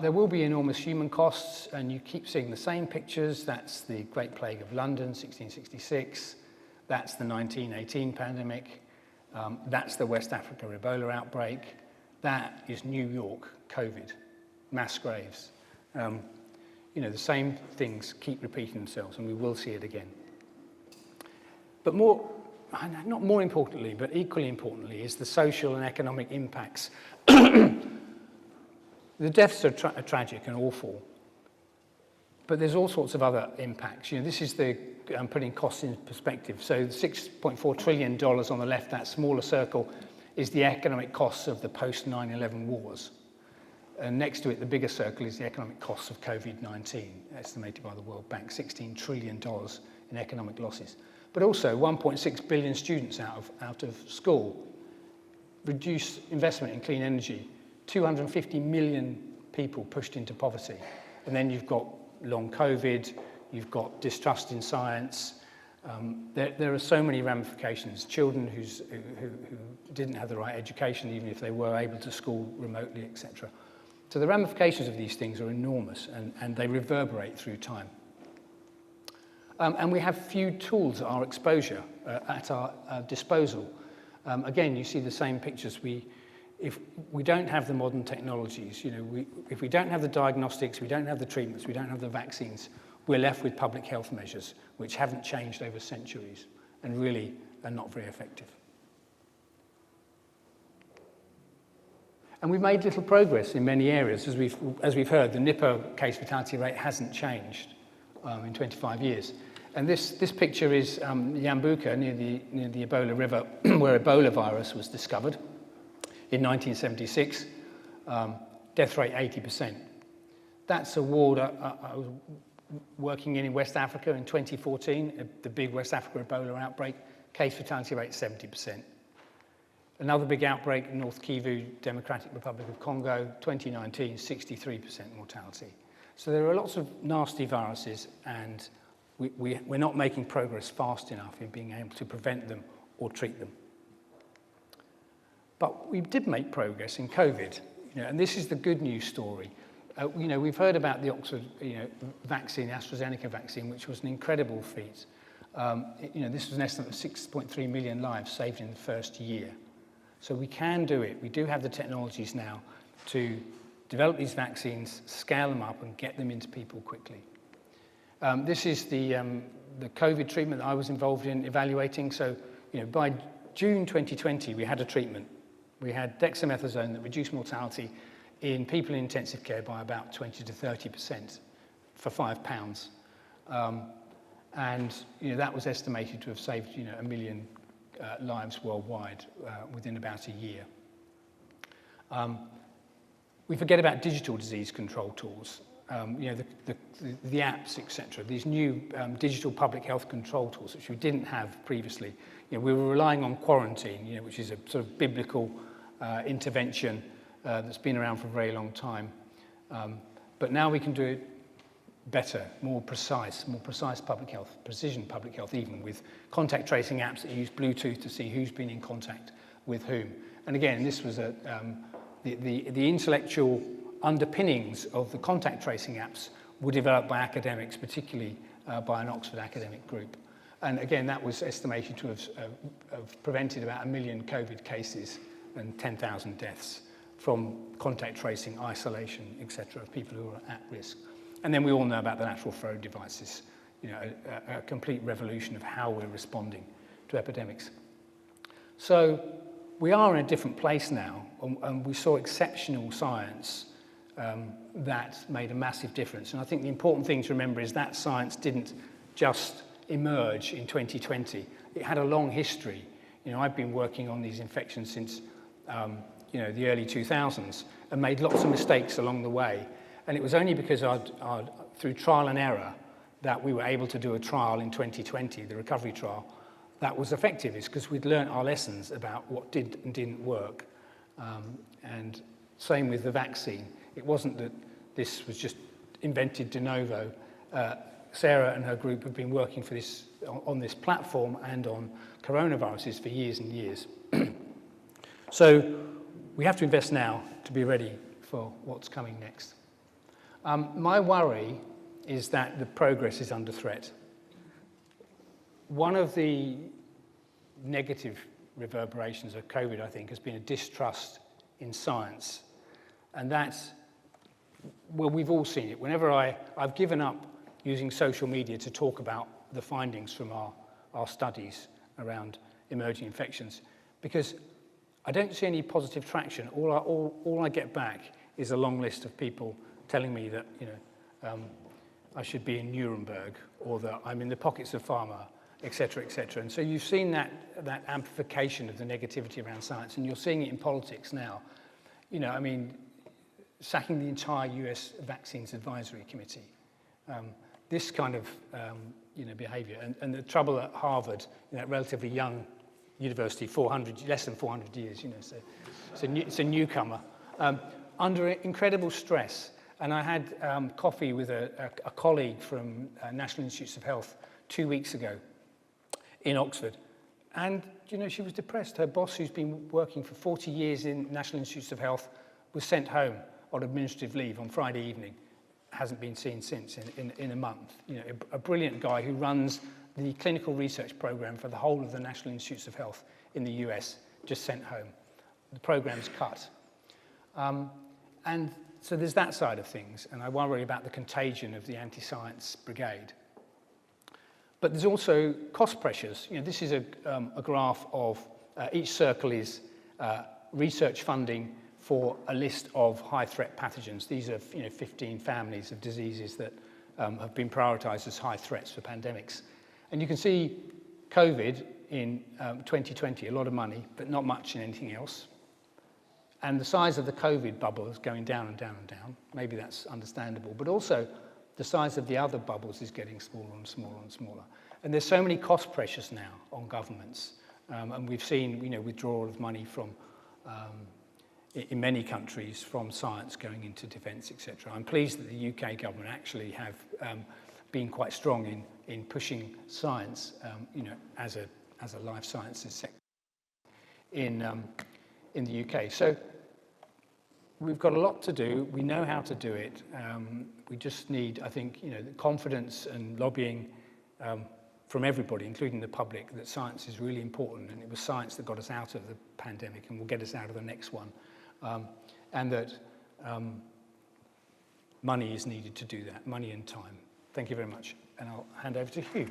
There will be enormous human costs, and you keep seeing the same pictures. That's the Great Plague of London, 1666. That's the 1918 pandemic. That's the West Africa Ebola outbreak. That is New York COVID, mass graves. You know, the same things keep repeating themselves, and we will see it again. But not more importantly, but equally importantly, is the social and economic impacts. The deaths are tragic and awful, but there's all sorts of other impacts. You know, this is putting costs in perspective. So the $6.4 trillion on the left, that smaller circle, is the economic costs of the post-9/11 wars. And next to it, the bigger circle is the economic costs of COVID-19, estimated by the World Bank, $16 trillion in economic losses. But also 1.6 billion students out of school, reduced investment in clean energy, 250 million people pushed into poverty. And then you've got long COVID, you've got distrust in science. There are so many ramifications. Children who didn't have the right education, even if they were able to school remotely, etc. So the ramifications of these things are enormous, and they reverberate through time. And we have few tools at our exposure, at our disposal. Again, you see the same pictures. if we don't have the modern technologies, if we don't have the diagnostics, we don't have the treatments, we don't have the vaccines, we're left with public health measures which haven't changed over centuries and really are not very effective. And we've made little progress in many areas. As we've heard, the Nipah case fatality rate hasn't changed in 25 years. And this picture is Yambuka, near the Ebola River, where Ebola virus was discovered in 1976. Death rate 80%. That's a ward I was working in West Africa in 2014, the big West Africa Ebola outbreak, case fatality rate 70%. Another big outbreak in North Kivu, Democratic Republic of Congo, 2019, 63% mortality. So there are lots of nasty viruses, and we're not making progress fast enough in being able to prevent them or treat them. But we did make progress in COVID, and this is the good news story. We've heard about the Oxford, vaccine, AstraZeneca vaccine, which was an incredible feat. This was an estimate of 6.3 million lives saved in the first year. So we can do it. We do have the technologies now to develop these vaccines, scale them up, and get them into people quickly. This is the COVID treatment that I was involved in evaluating. So, by June 2020, we had a treatment. We had dexamethasone that reduced mortality in people in intensive care by about 20 to 30% for £5. And that was estimated to have saved 1 million lives worldwide within about a year. We forget about digital disease control tools, the apps, etc. These new digital public health control tools, which we didn't have previously. We were relying on quarantine, which is a sort of biblical intervention that's been around for a very long time. But now we can do it better, more precise public health, precision public health, even with contact tracing apps that use Bluetooth to see who's been in contact with whom. And again, this was the intellectual underpinnings of the contact tracing apps were developed by academics, particularly by an Oxford academic group. And again, that was estimated to have prevented about 1 million COVID cases and 10,000 deaths from contact tracing, isolation, etc., of people who are at risk. And then we all know about the lateral flow devices, a complete revolution of how we're responding to epidemics. So we are in a different place now, and we saw exceptional science that made a massive difference. And I think the important thing to remember is that science didn't just emerge in 2020. It had a long history. I've been working on these infections since the early 2000s and made lots of mistakes along the way. And it was only because through trial and error that we were able to do a trial in 2020, the recovery trial, that was effective. It's because we'd learned our lessons about what did and didn't work. And same with the vaccine. It wasn't that this was just invented de novo. Sarah and her group have been working on this platform and on coronaviruses for years and years. So we have to invest now to be ready for what's coming next. My worry is that the progress is under threat. One of the negative reverberations of COVID, I think, has been a distrust in science. And that's, well, we've all seen it. Whenever I've given up using social media to talk about the findings from our studies around emerging infections, because I don't see any positive traction. All I get back is a long list of people telling me that I should be in Nuremberg, or that I'm in the pockets of pharma, etc., etc. And so you've seen that amplification of the negativity around science, and you're seeing it in politics now. Sacking the entire US Vaccines Advisory Committee. This kind of behavior, and the trouble at Harvard, relatively young university, less than 400 years, so it's a newcomer, under incredible stress. And I had coffee with a colleague from National Institutes of Health 2 weeks ago in Oxford. And, she was depressed. Her boss, who's been working for 40 years in National Institutes of Health, was sent home on administrative leave on Friday evening. Hasn't been seen since in a month. A brilliant guy who runs the clinical research program for the whole of the National Institutes of Health in the US, just sent home. the program's cut. And so there's that side of things, and I worry about the contagion of the anti-science brigade. But there's also cost pressures. You know, this is a graph of each circle is research funding for a list of high-threat pathogens. These are 15 families of diseases that have been prioritized as high threats for pandemics. And you can see COVID in 2020, a lot of money, but not much in anything else. And the size of the COVID bubble is going down and down and down. Maybe that's understandable. But also, the size of the other bubbles is getting smaller and smaller and smaller. And there's so many cost pressures now on governments. And we've seen, withdrawal of money from, in many countries, from science going into defence, etc. I'm pleased that the UK government actually have been quite strong in pushing science, as a life sciences sector in the UK. So we've got a lot to do. We know how to do it. We just need, I think, the confidence and lobbying from everybody, including the public, that science is really important, and it was science that got us out of the pandemic and will get us out of the next one, and that money is needed to do that, money and time. Thank you very much, and I'll hand over to Hugh.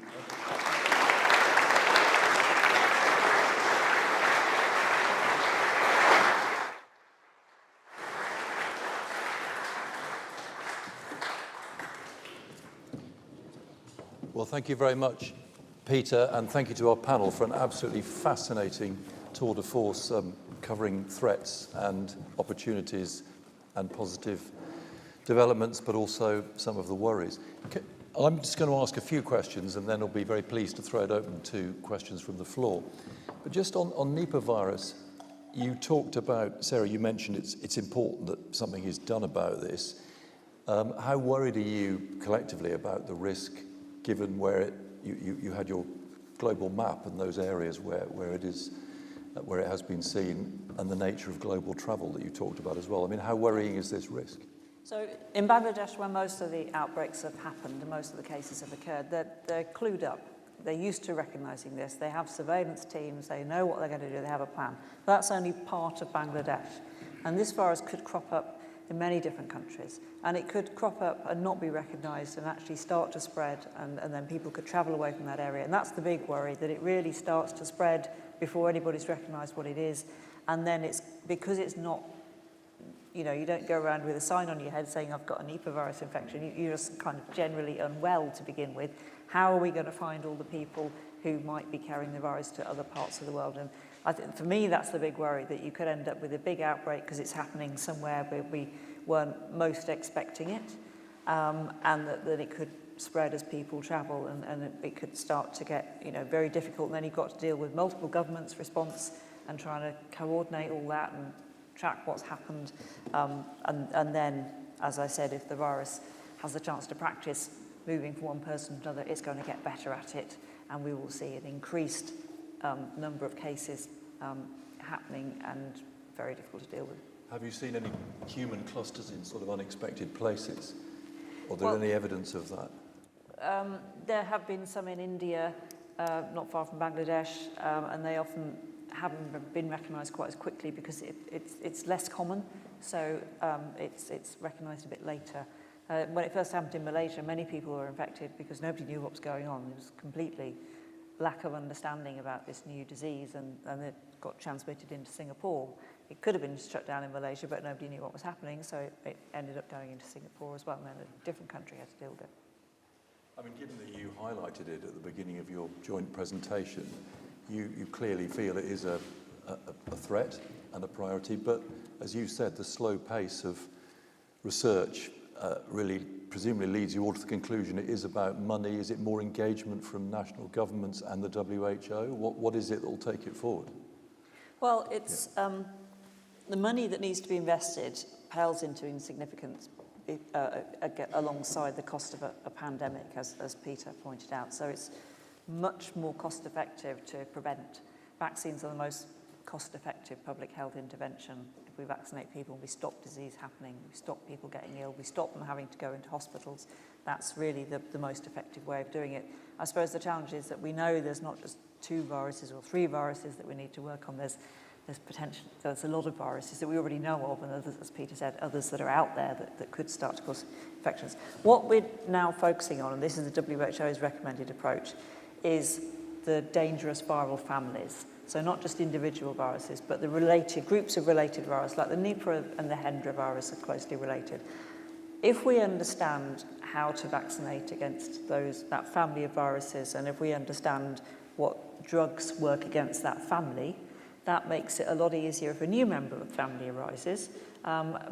Well, thank you very much, Peter, and thank you to our panel for an absolutely fascinating tour de force covering threats and opportunities and positive developments, but also some of the worries. I'm just going to ask a few questions, and then I'll be very pleased to throw it open to questions from the floor. But just on Nipah virus, you talked about, Sarah, you mentioned it's important that something is done about this. How worried are you collectively about the risk, given where you had your global map and those areas where it has been seen, and the nature of global travel that you talked about as well? I mean, how worrying is this risk? So in Bangladesh, where most of the outbreaks have happened and most of the cases have occurred, they're clued up. They're used to recognising this. They have surveillance teams. They know what they're going to do. They have a plan. But that's only part of Bangladesh. And this virus could crop up in many different countries. And it could crop up and not be recognised and actually start to spread, and then people could travel away from that area. And that's the big worry, that it really starts to spread before anybody's recognised what it is. And then it's because it's not, you don't go around with a sign on your head saying, I've got a Nipah virus infection. You're just kind of generally unwell to begin with. How are we going to find all the people who might be carrying the virus to other parts of the world? And I think for me, that's the big worry, that you could end up with a big outbreak because it's happening somewhere where we weren't most expecting it, and that it could spread as people travel, and it could start to get very difficult. And then you've got to deal with multiple governments' response and trying to coordinate all that and track what's happened. And then, as I said, if the virus has the chance to practice moving from one person to another, it's going to get better at it, and we will see an increased number of cases happening and very difficult to deal with. Have you seen any human clusters in sort of unexpected places? Or there any evidence of that? There have been some in India, not far from Bangladesh, and they often haven't been recognised quite as quickly because it's less common, so it's recognised a bit later. When it first happened in Malaysia, many people were infected because nobody knew what was going on. There was completely lack of understanding about this new disease, and it got transmitted into Singapore. It could have been shut down in Malaysia, but nobody knew what was happening, so it ended up going into Singapore as well, and then a different country had to deal with it. I mean, given that you highlighted it at the beginning of your joint presentation, you clearly feel it is a threat and a priority, but as you said, the slow pace of research really presumably leads you all to the conclusion it is about money. Is it more engagement from national governments and the WHO? What is it that will take it forward? Well, it's the money that needs to be invested pales into insignificance alongside the cost of a pandemic, as Peter pointed out. So it's much more cost effective to prevent. Vaccines are the most cost effective public health intervention. If we vaccinate people, we stop disease happening, we stop people getting ill, we stop them having to go into hospitals. That's really the most effective way of doing it. I suppose the challenge is that we know there's not just 2 viruses or 3 viruses that we need to work on. There's there's a lot of viruses that we already know of, and others, as Peter said, others that are out there that could start to cause infections. What we're now focusing on, and this is the WHO's recommended approach, is the dangerous viral families. So not just individual viruses, but the related groups of related viruses, like the Nipah and the Hendra virus are closely related. If we understand how to vaccinate against that family of viruses, and if we understand what drugs work against that family, that makes it a lot easier if a new member of the family arises,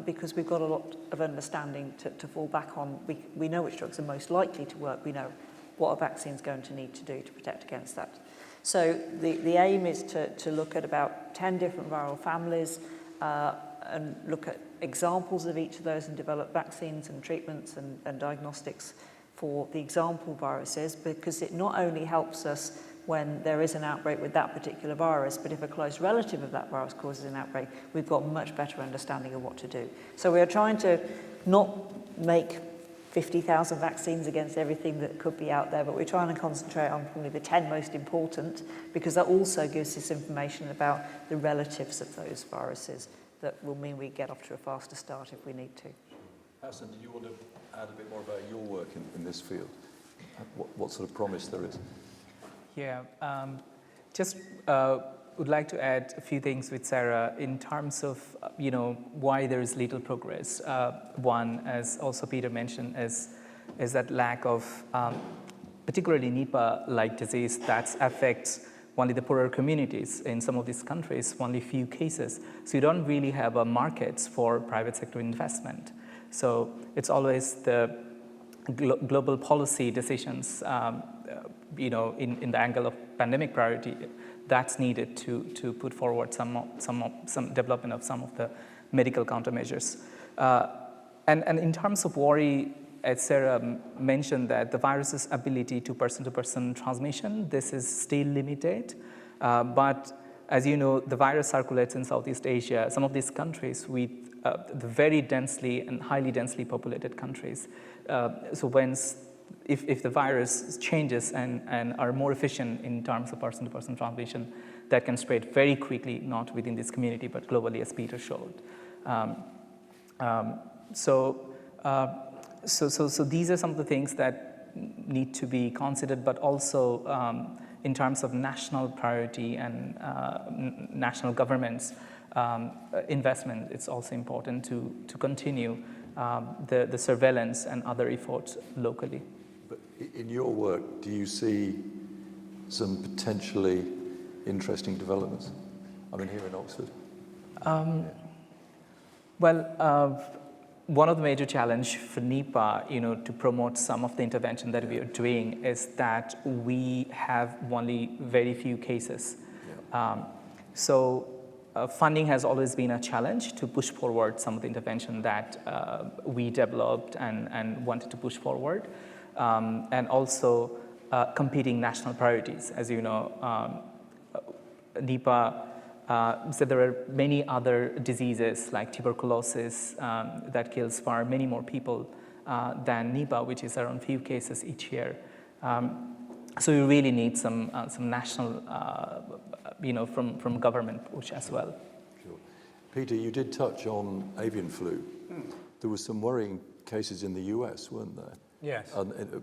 because we've got a lot of understanding to fall back on. We know which drugs are most likely to work. We know what a vaccine is going to need to do to protect against that. So the aim is to look at about 10 different viral families and look at examples of each of those and develop vaccines and treatments and diagnostics for the example viruses, because it not only helps us when there is an outbreak with that particular virus, but if a close relative of that virus causes an outbreak, we've got a much better understanding of what to do. So we are trying to not make 50,000 vaccines against everything that could be out there, but we're trying to concentrate on probably the 10 most important, because that also gives us information about the relatives of those viruses that will mean we get off to a faster start if we need to. Hassan, do you want to add a bit more about your work in this field? What sort of promise there is? Yeah, just would like to add a few things with Sarah in terms of, why there is little progress. One, as also Peter mentioned, is that lack of, particularly Nipah-like disease that affects only the poorer communities in some of these countries, only few cases. So you don't really have a markets for private sector investment. So it's always the global policy decisions, in the angle of pandemic priority, that's needed to put forward some development of some of the medical countermeasures. And in terms of worry, as Sarah mentioned, that the virus's ability to person-to-person transmission, this is still limited. But as you know, the virus circulates in Southeast Asia, some of these countries with the very densely and highly densely populated countries. So if the virus changes and are more efficient in terms of person-to-person transmission, that can spread very quickly, not within this community, but globally, as Peter showed. So these are some of the things that need to be considered, but also in terms of national priority and national governments' investment, it's also important to continue the surveillance and other efforts locally. But in your work, do you see some potentially interesting developments? I mean, here in Oxford. One of the major challenges for Nipah, to promote some of the intervention that we are doing is that we have only very few cases. Yeah. Funding has always been a challenge to push forward some of the intervention that we developed and wanted to push forward. And also competing national priorities. As you know, Nipah, so there are many other diseases like tuberculosis that kills far many more people than Nipah, which is around few cases each year. So we really need some national, from government push as well. Sure. Peter, you did touch on avian flu. There were some worrying cases in the US, weren't there? Yes.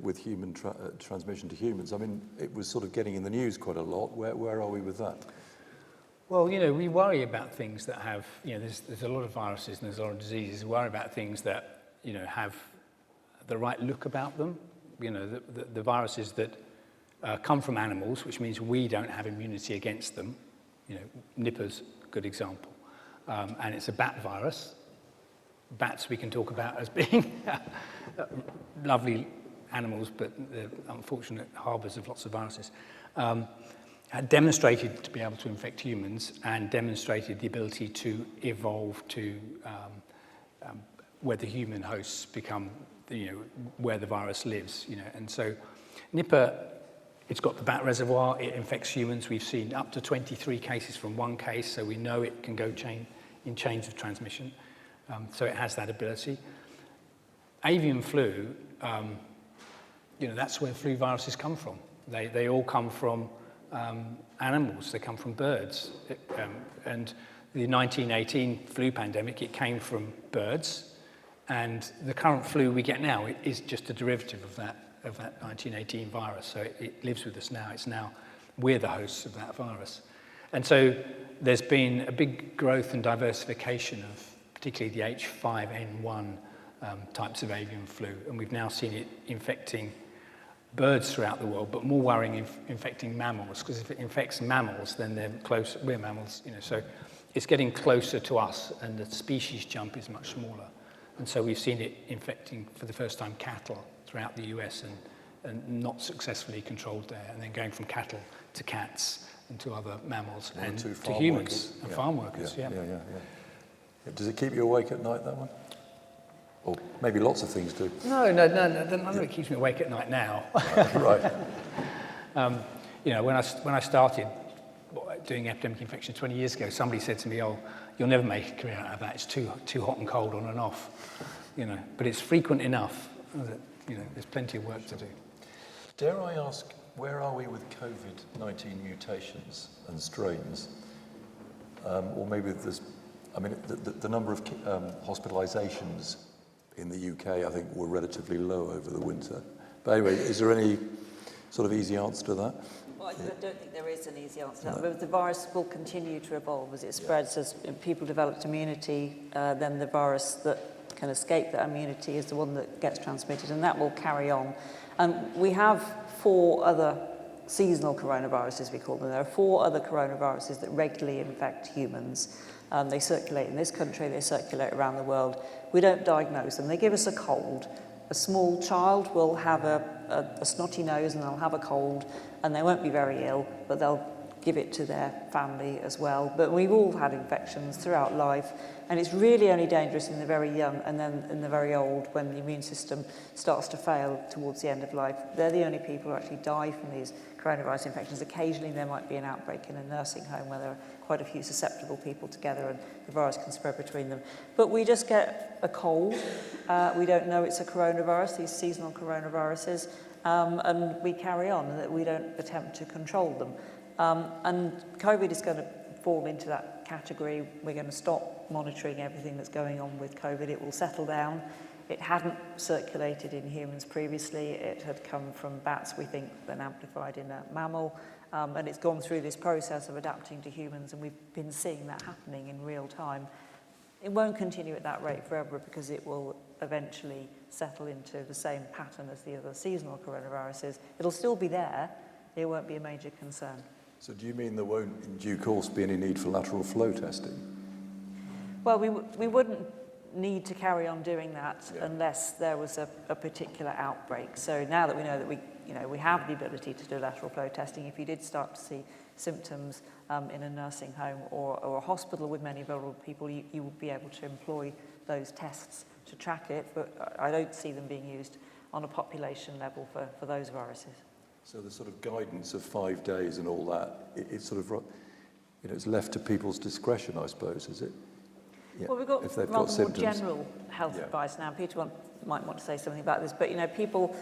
With human transmission to humans. I mean, it was sort of getting in the news quite a lot. Where are we with that? Well, we worry about things that have, there's a lot of viruses and there's a lot of diseases. We worry about things that, have the right look about them. The viruses that come from animals, which means we don't have immunity against them. Nipah's a good example. And it's a bat virus. Bats we can talk about as being lovely animals, but they're unfortunate harbours of lots of viruses. Had demonstrated to be able to infect humans and demonstrated the ability to evolve to where the human hosts become, where the virus lives, And so Nipah, it's got the bat reservoir, it infects humans. We've seen up to 23 cases from one case, so we know it can go in chains of transmission. So it has that ability. Avian flu, that's where flu viruses come from. They all come from animals, they come from birds. And the 1918 flu pandemic, it came from birds, and the current flu we get now is just a derivative of that 1918 virus. So it lives with us now. We're the hosts of that virus. And so there's been a big growth and diversification of particularly the H5N1 types of avian flu, and we've now seen it infecting birds throughout the world, but more worrying infecting mammals, because if it infects mammals, then they're close. We're mammals, so it's getting closer to us, and the species jump is much smaller. And so we've seen it infecting, for the first time, cattle throughout the US and not successfully controlled there, and then going from cattle to cats and to other mammals and to humans and farm workers. Yeah. Does it keep you awake at night, that one? Or maybe lots of things do. No, none of it keeps me awake at night now. Right. When I started doing epidemic infection 20 years ago, somebody said to me, "Oh, you'll never make a career out of that. It's too hot and cold on and off." But it's frequent enough that there's plenty of work to do. Dare I ask, where are we with COVID-19 mutations and strains? Or maybe there's, the number of hospitalizations in the UK, I think, were relatively low over the winter. But anyway, is there any sort of easy answer to that? Well, I don't think there is an easy answer to that, but the virus will continue to evolve as it spreads. As people develop immunity, then the virus that can escape that immunity is the one that gets transmitted, and that will carry on. And we have 4 other seasonal coronaviruses, we call them. There are 4 other coronaviruses that regularly infect humans. They circulate in this country, they circulate around the world. We don't diagnose them. They give us a cold. A small child will have a snotty nose and they'll have a cold, and they won't be very ill, but they'll give it to their family as well. But we've all had infections throughout life, and it's really only dangerous in the very young and then in the very old, when the immune system starts to fail towards the end of life. They're the only people who actually die from these coronavirus infections. Occasionally there might be an outbreak in a nursing home where there are quite a few susceptible people together and the virus can spread between them. But we just get a cold. We don't know it's a coronavirus, these seasonal coronaviruses, and we carry on, and that we don't attempt to control them. And COVID is going to fall into that category. We're going to stop monitoring everything that's going on with COVID. It will settle down. It hadn't circulated in humans previously. It had come from bats, we think, then amplified in a mammal. And it's gone through this process of adapting to humans, and we've been seeing that happening in real time. It won't continue at that rate forever, because it will eventually settle into the same pattern as the other seasonal coronaviruses. It'll still be there. It won't be a major concern. So do you mean there won't, in due course, be any need for lateral flow testing? Well, we wouldn't need to carry on doing that unless there was a particular outbreak. So now that we know that we have the ability to do lateral flow testing, if you did start to see symptoms in a nursing home or a hospital with many vulnerable people, you would be able to employ those tests to track it, but I don't see them being used on a population level for those viruses. So the sort of guidance of 5 days and all that, it's sort of, it's left to people's discretion, I suppose, is it? Yeah. Well, we've got if they've rather got symptoms. more general health advice now. Peter might want to say something about this, but people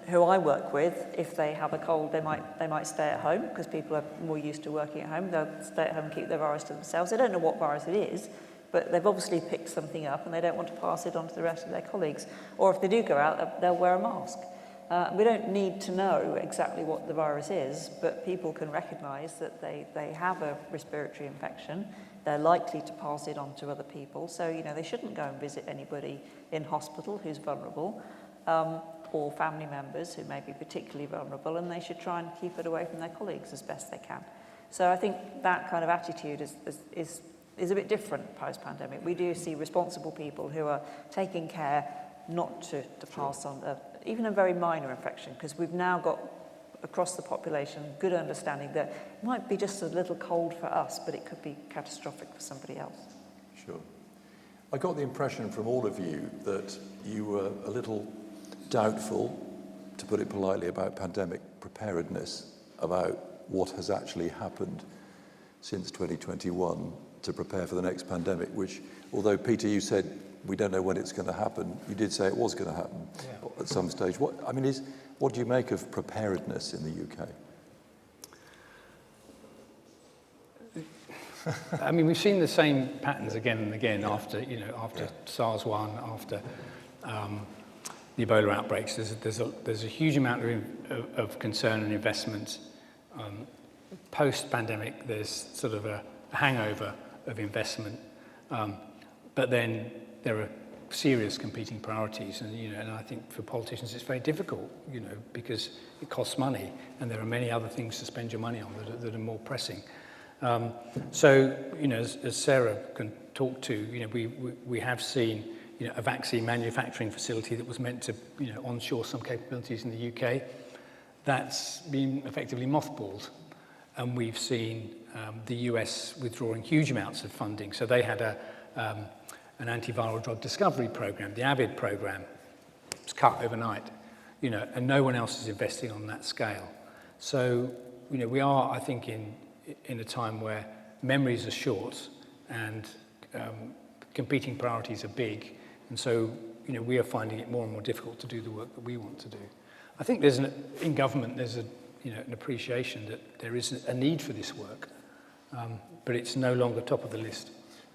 who I work with, if they have a cold, they might stay at home, because people are more used to working at home. They'll stay at home and keep their virus to themselves. They don't know what virus it is, but they've obviously picked something up and they don't want to pass it on to the rest of their colleagues. Or if they do go out, they'll wear a mask. We don't need to know exactly what the virus is, but people can recognise that they have a respiratory infection. They're likely to pass it on to other people. So, they shouldn't go and visit anybody in hospital who's vulnerable, or family members who may be particularly vulnerable, and they should try and keep it away from their colleagues as best they can. So I think that kind of attitude is a bit different post-pandemic. We do see responsible people who are taking care not to pass on even a very minor infection, because we've now got, across the population, good understanding that it might be just a little cold for us, but it could be catastrophic for somebody else. Sure. I got the impression from all of you that you were a little doubtful, to put it politely, about pandemic preparedness, about what has actually happened since 2021 to prepare for the next pandemic, which, although, Peter, you said we don't know when it's going to happen, you did say it was going to happen at some stage. What do you make of preparedness in the UK? I mean, we've seen the same patterns again and again after SARS-1, after the Ebola outbreaks. There's a huge amount of concern and investment. Post-pandemic, there's sort of a hangover of investment, but then there are serious competing priorities, and I think for politicians it's very difficult, because it costs money, and there are many other things to spend your money on that are more pressing. So, as Sarah can talk to, we have seen, a vaccine manufacturing facility that was meant to, onshore some capabilities in the UK. That's been effectively mothballed, and we've seen the US withdrawing huge amounts of funding. So they had an antiviral drug discovery program, the AVID program. It was cut overnight, and no one else is investing on that scale. So, we are, I think, in a time where memories are short and competing priorities are big, and so we are finding it more and more difficult to do the work that we want to do. I think in government there's an appreciation that there is a need for this work, but it's no longer top of the list.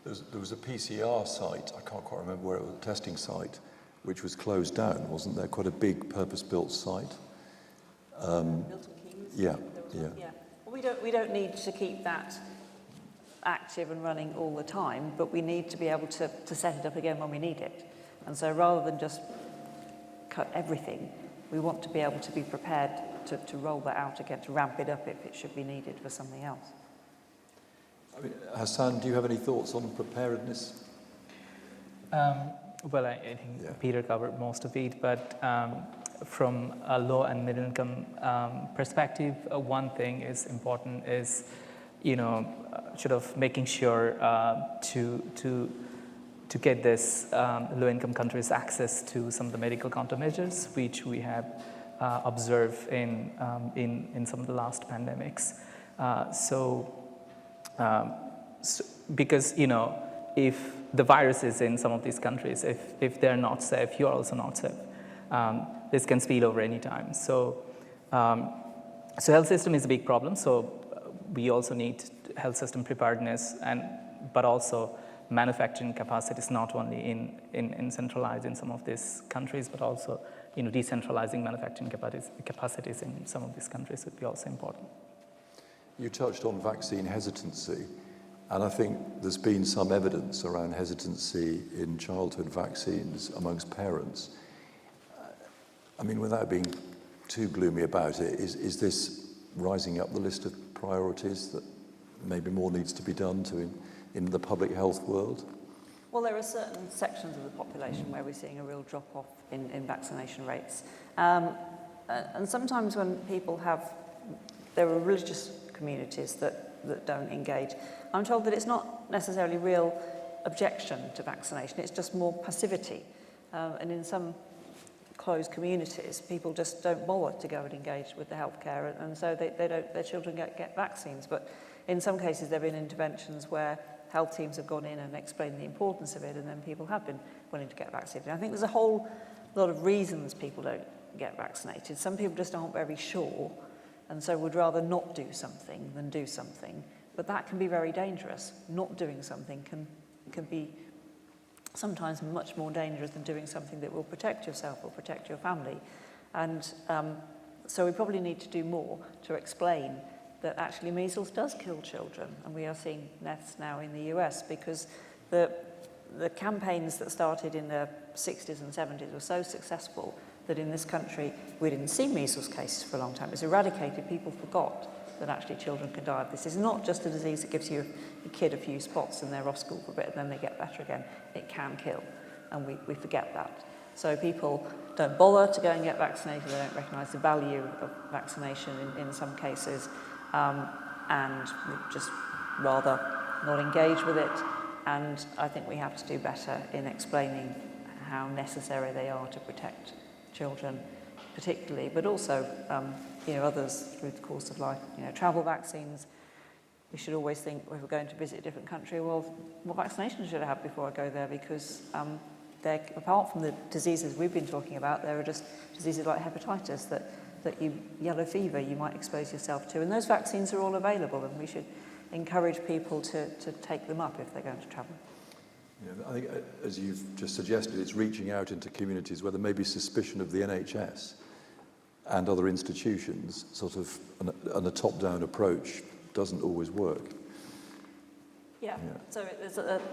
There was a PCR site, I can't quite remember where it was, a testing site, which was closed down, wasn't there? Quite a big purpose-built site. Milton Keynes? Yeah. Well, we don't need to keep that active and running all the time, but we need to be able to set it up again when we need it. And so rather than just cut everything, we want to be able to be prepared to roll that out again, to ramp it up if it should be needed for something else. I mean, Hassan, do you have any thoughts on preparedness? Well, I think Peter covered most of it, but from a low and middle income perspective, one thing is important is, sort of making sure to get this low income countries access to some of the medical countermeasures, which we have observed in some of the last pandemics. Because, if the virus is in some of these countries, if they're not safe, you're also not safe. This can spill over any time. So health system is a big problem. So we also need health system preparedness, but also manufacturing capacities, not only in centralized in some of these countries, but also decentralizing manufacturing capacities in some of these countries would be also important. You touched on vaccine hesitancy, and I think there's been some evidence around hesitancy in childhood vaccines amongst parents. I mean, without being too gloomy about it, is this rising up the list of priorities that maybe more needs to be done in the public health world? Well, there are certain sections of the population where we're seeing a real drop-off in vaccination rates. And sometimes when people there are religious communities that don't engage. I'm told that it's not necessarily real objection to vaccination, it's just more passivity. And in some closed communities, people just don't bother to go and engage with the healthcare, and so their children get vaccines. But in some cases, there have been interventions where health teams have gone in and explained the importance of it, and then people have been willing to get vaccinated. I think there's a whole lot of reasons people don't get vaccinated. Some people just aren't very sure, and so would rather not do something than do something. But that can be very dangerous. Not doing something can be sometimes much more dangerous than doing something that will protect yourself or protect your family. And so we probably need to do more to explain that actually measles does kill children. And we are seeing deaths now in the US because the campaigns that started in the 60s and 70s were so successful that in this country we didn't see measles cases for a long time. It was eradicated. People forgot that actually children can die of this. It's not just a disease that gives you a kid a few spots and they're off school for a bit and then they get better again. It can kill, and we forget that. So people don't bother to go and get vaccinated. They don't recognise the value of vaccination in some cases, and just rather not engage with it. And I think we have to do better in explaining how necessary they are to protect children particularly, but also others through the course of life. Travel vaccines, we should always think if we're going to visit a different country, well, what vaccination should I have before I go there? Because apart from the diseases we've been talking about, there are just diseases like hepatitis yellow fever you might expose yourself to. And those vaccines are all available, and we should encourage people to take them up if they're going to travel. Yeah, I think, as you've just suggested, it's reaching out into communities where there may be suspicion of the NHS and other institutions, sort of, and a top-down approach doesn't always work. Yeah. So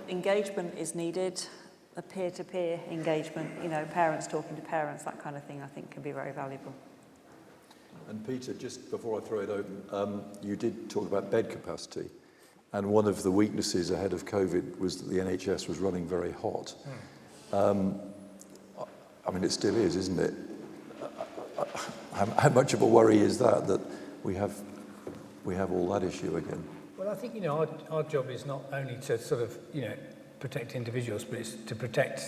engagement is needed, a peer-to-peer engagement, you know, parents talking to parents, that kind of thing, I think can be very valuable. And Peter, just before I throw it open, you did talk about bed capacity. And one of the weaknesses ahead of COVID was that the NHS was running very hot. I mean, it still is, isn't it? How much of a worry is that we have all that issue again? Well, I think, you know, our job is not only to sort of, you know, protect individuals, but it's to protect,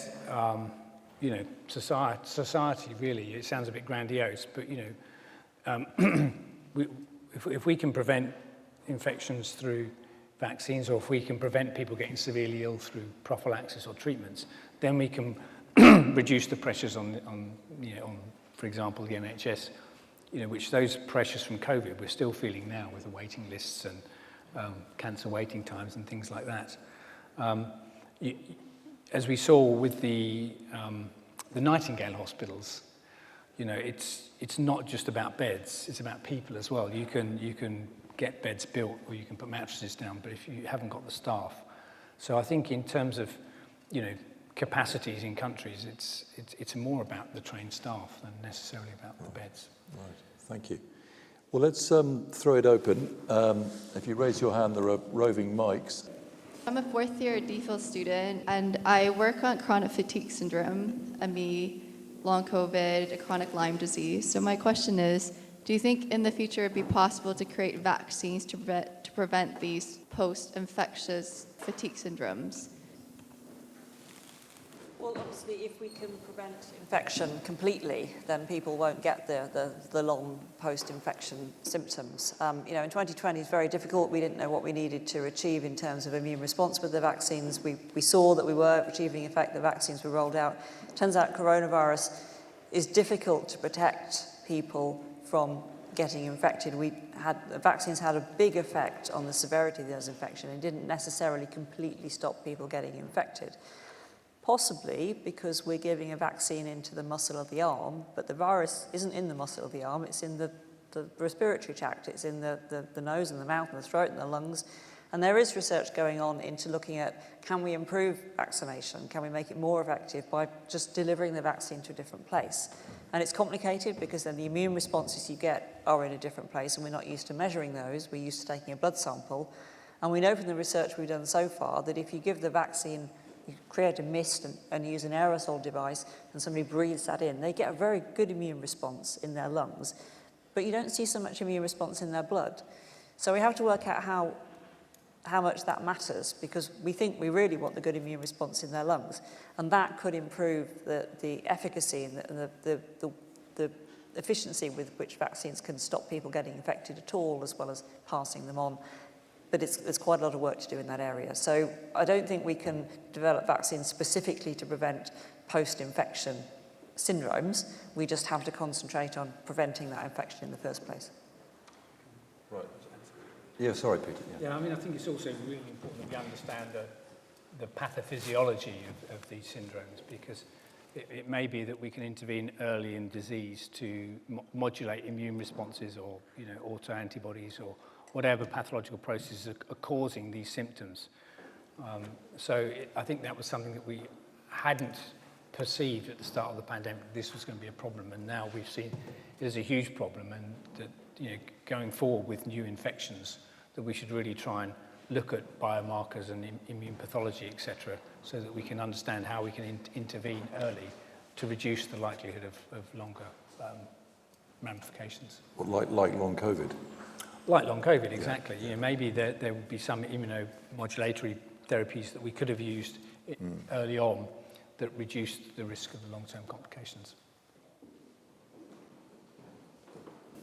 you know, society, really. It sounds a bit grandiose, but, you know, if we can prevent infections through vaccines, or if we can prevent people getting severely ill through prophylaxis or treatments, then we can reduce the pressures on, you know, on, for example, the NHS, you know, which those pressures from COVID we're still feeling now with the waiting lists and cancer waiting times and things like that. As we saw with the Nightingale hospitals, you know, it's not just about beds; it's about people as well. You can get beds built, or you can put mattresses down, but if you haven't got the staff. So I think in terms of, you know, capacities in countries, it's more about the trained staff than necessarily about the beds. Right, thank you. Well, let's throw it open. If you raise your hand, there are roving mics. I'm a fourth-year DPhil student, and I work on chronic fatigue syndrome, ME, long COVID, a chronic Lyme disease. So my question is, do you think in the future it'd be possible to create vaccines to prevent these post-infectious fatigue syndromes? Well, obviously, if we can prevent infection completely, then people won't get the long post-infection symptoms. You know, in 2020 it's very difficult. We didn't know what we needed to achieve in terms of immune response with the vaccines. We saw that we were achieving effect. The vaccines were rolled out. Turns out coronavirus is difficult to protect people from getting infected. The vaccines had a big effect on the severity of those infections and didn't necessarily completely stop people getting infected. Possibly because we're giving a vaccine into the muscle of the arm, but the virus isn't in the muscle of the arm, it's in the respiratory tract, it's in the nose and the mouth and the throat and the lungs. And there is research going on into looking at, can we improve vaccination? Can we make it more effective by just delivering the vaccine to a different place? And it's complicated because then the immune responses you get are in a different place, and we're not used to measuring those. We're used to taking a blood sample. And we know from the research we've done so far that if you give the vaccine, you create a mist and use an aerosol device, and somebody breathes that in, they get a very good immune response in their lungs, but you don't see so much immune response in their blood. So we have to work out how much that matters, because we think we really want the good immune response in their lungs, and that could improve the efficacy and the efficiency with which vaccines can stop people getting infected at all, as well as passing them on. But there's quite a lot of work to do in that area. So I don't think we can develop vaccines specifically to prevent post-infection syndromes. We just have to concentrate on preventing that infection in the first place. Right. Yeah, sorry, Peter. Yeah, I mean, I think it's also really important that we understand the pathophysiology of these syndromes, because it may be that we can intervene early in disease to modulate immune responses, or, you know, autoantibodies, or whatever pathological processes are causing these symptoms. I think that was something that we hadn't perceived at the start of the pandemic. This was going to be a problem, and now we've seen it is a huge problem, and that, you know, going forward with new infections, that we should really try and look at biomarkers and immune pathology, etc., so that we can understand how we can intervene early to reduce the likelihood of longer ramifications. Like long COVID? Like long COVID, exactly. Yeah. You know, maybe there would be some immunomodulatory therapies that we could have used early on that reduced the risk of the long-term complications.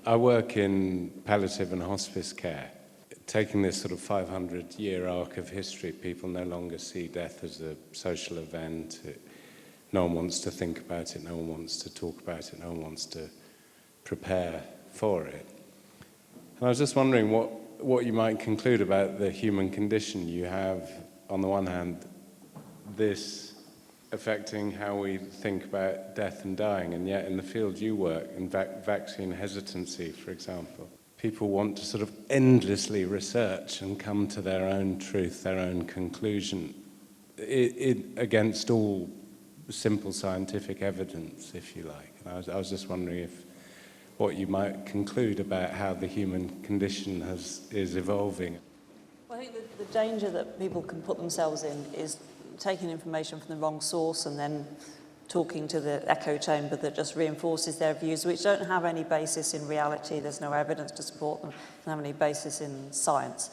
I work in palliative and hospice care. Taking this sort of 500-year arc of history, people no longer see death as a social event. No one wants to think about it, no one wants to talk about it, no one wants to prepare for it. And I was just wondering what you might conclude about the human condition. You have, on the one hand, this affecting how we think about death and dying, and yet in the field you work, in vaccine hesitancy, for example, people want to sort of endlessly research and come to their own truth, their own conclusion, against all simple scientific evidence, if you like. And I was just wondering if what you might conclude about how the human condition is evolving. Well, I think the danger that people can put themselves in is taking information from the wrong source and then talking to the echo chamber that just reinforces their views, which don't have any basis in reality. There's no evidence to support them. They don't have any basis in science.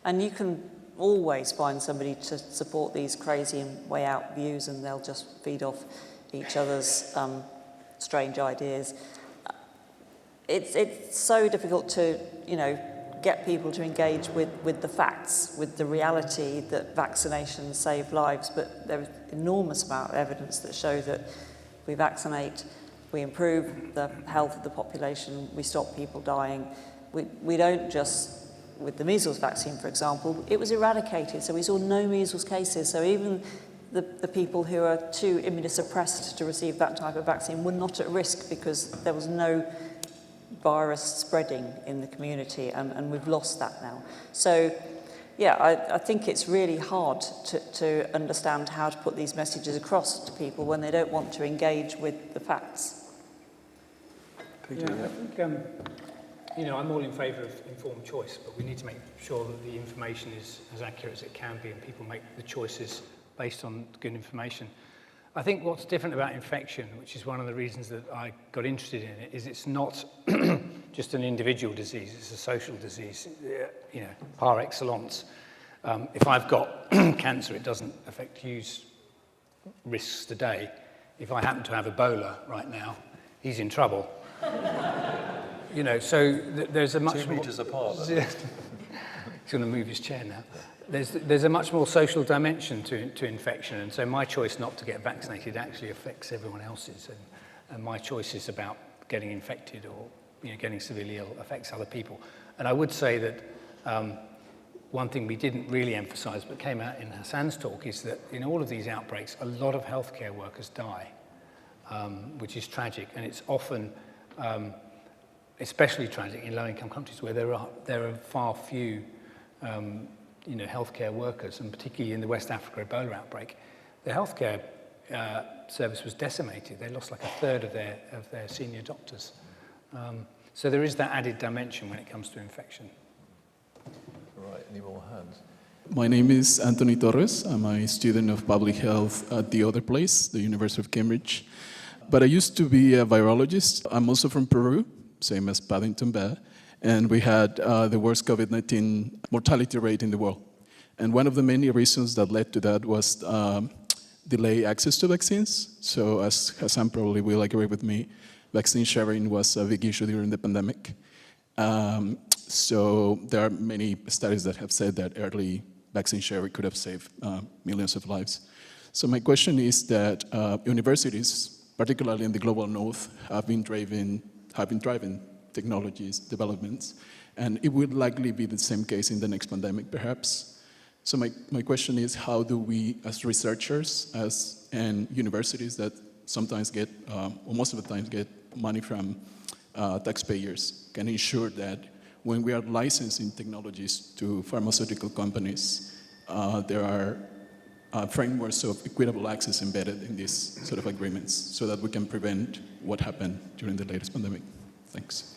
And you can always find somebody to support these crazy and way out views, and they'll just feed off each other's strange ideas. It's so difficult to, get people to engage with the facts, with the reality that vaccinations save lives, but there's enormous amount of evidence that show that we vaccinate, we improve the health of the population, we stop people dying. We don't just, with the measles vaccine, for example, it was eradicated, so we saw no measles cases, so even the people who are too immunosuppressed to receive that type of vaccine were not at risk because there was no virus spreading in the community, and we've lost that now. So, yeah, I think it's really hard to understand how to put these messages across to people when they don't want to engage with the facts. Yeah, I think, I'm all in favour of informed choice, but we need to make sure that the information is as accurate as it can be and people make the choices based on good information. I think what's different about infection, which is one of the reasons that I got interested in it, is it's not just an individual disease, it's a social disease, par excellence. If I've got cancer, it doesn't affect Hugh's risks today. If I happen to have Ebola right now, he's in trouble. So there's a much 2 meters apart. He's going to move his chair now. There's a much more social dimension to infection, and so my choice not to get vaccinated actually affects everyone else's, and my choice is about getting infected or getting severely ill affects other people. And I would say that one thing we didn't really emphasize but came out in Hassan's talk is that in all of these outbreaks, a lot of healthcare workers die, which is tragic, and it's often especially tragic in low-income countries where there are far few healthcare workers, and particularly in the West Africa Ebola outbreak, the healthcare service was decimated. They lost like a third of their senior doctors. So there is that added dimension when it comes to infection. Right, any more hands? My name is Anthony Torres. I'm a student of public health at the other place, the University of Cambridge. But I used to be a virologist. I'm also from Peru, same as Paddington Bear. And we had the worst COVID-19 mortality rate in the world. And one of the many reasons that led to that was delay access to vaccines. So as Hassan probably will agree with me, vaccine sharing was a big issue during the pandemic. So there are many studies that have said that early vaccine sharing could have saved millions of lives. So my question is that universities, particularly in the global north, have been driving technologies, developments, and it would likely be the same case in the next pandemic, perhaps. So my question is, how do we, as researchers, and universities that sometimes get, or most of the time get money from taxpayers, can ensure that when we are licensing technologies to pharmaceutical companies, there are frameworks of equitable access embedded in these sort of agreements so that we can prevent what happened during the latest pandemic? Thanks.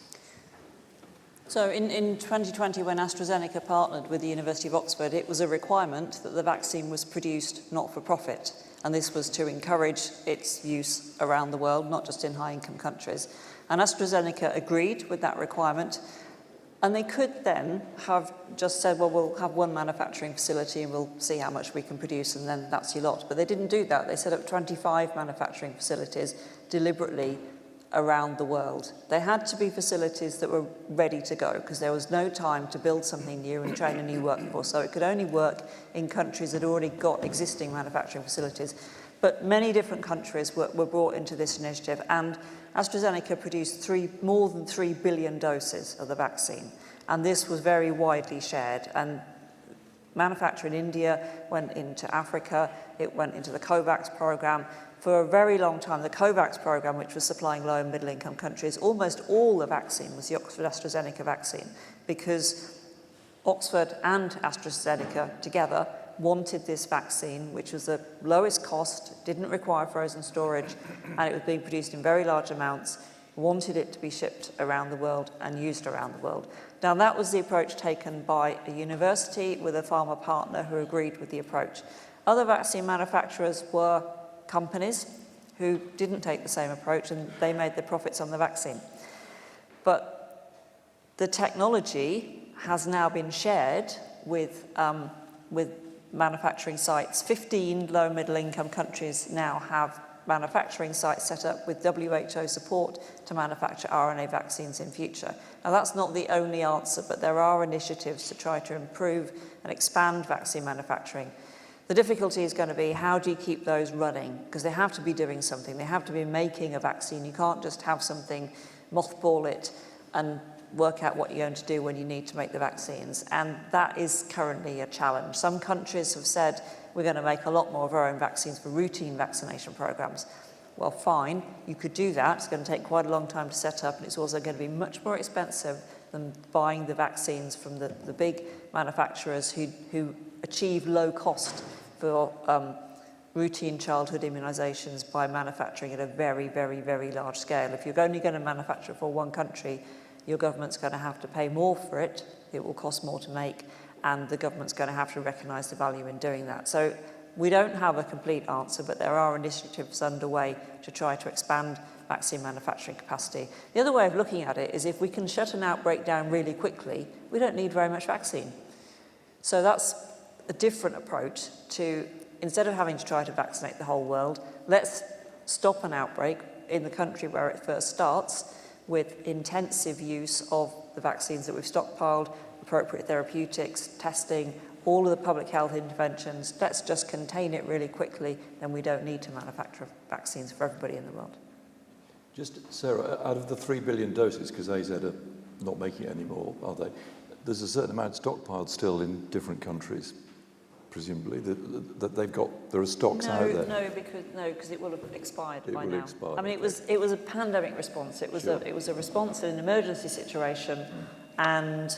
So in 2020, when AstraZeneca partnered with the University of Oxford, it was a requirement that the vaccine was produced not for profit. And this was to encourage its use around the world, not just in high-income countries. And AstraZeneca agreed with that requirement. And they could then have just said, well, we'll have one manufacturing facility and we'll see how much we can produce, and then that's your lot. But they didn't do that. They set up 25 manufacturing facilities deliberately around the world. They had to be facilities that were ready to go because there was no time to build something new and train a new workforce. So it could only work in countries that already got existing manufacturing facilities. But many different countries were brought into this initiative, and AstraZeneca produced more than 3 billion doses of the vaccine. And this was very widely shared. And manufacture in India went into Africa, it went into the COVAX program. For a very long time, the COVAX program, which was supplying low and middle income countries, almost all the vaccine was the Oxford AstraZeneca vaccine, because Oxford and AstraZeneca together wanted this vaccine, which was the lowest cost, didn't require frozen storage, and it was being produced in very large amounts, wanted it to be shipped around the world and used around the world. Now, that was the approach taken by a university with a pharma partner who agreed with the approach. Other vaccine manufacturers were companies who didn't take the same approach, and they made their profits on the vaccine. But the technology has now been shared with manufacturing sites. 15 low middle income countries now have manufacturing sites set up with WHO support to manufacture RNA vaccines in future. Now, that's not the only answer, but there are initiatives to try to improve and expand vaccine manufacturing. The difficulty is going to be, how do you keep those running? Because they have to be doing something. They have to be making a vaccine. You can't just have something, mothball it, and work out what you're going to do when you need to make the vaccines. And that is currently a challenge. Some countries have said, we're going to make a lot more of our own vaccines for routine vaccination programs. Well, fine, you could do that. It's going to take quite a long time to set up, and it's also going to be much more expensive than buying the vaccines from the big manufacturers who achieve low cost for routine childhood immunizations by manufacturing at a very, very, very large scale. If you're only going to manufacture for one country, your government's going to have to pay more for it, it will cost more to make, and the government's going to have to recognise the value in doing that. So we don't have a complete answer, but there are initiatives underway to try to expand vaccine manufacturing capacity. The other way of looking at it is, if we can shut an outbreak down really quickly, we don't need very much vaccine. So that's a different approach to, instead of having to try to vaccinate the whole world, let's stop an outbreak in the country where it first starts with intensive use of the vaccines that we've stockpiled, appropriate therapeutics, testing, all of the public health interventions. Let's just contain it really quickly, then we don't need to manufacture vaccines for everybody in the world. Just, Sarah, out of the 3 billion doses, because AZ are not making it anymore, are they? There's a certain amount stockpiled still in different countries, presumably, that they've got, there are stocks out there. No, because it will have expired by now. Expire, I mean, it was a pandemic response. It was a response to an emergency situation, and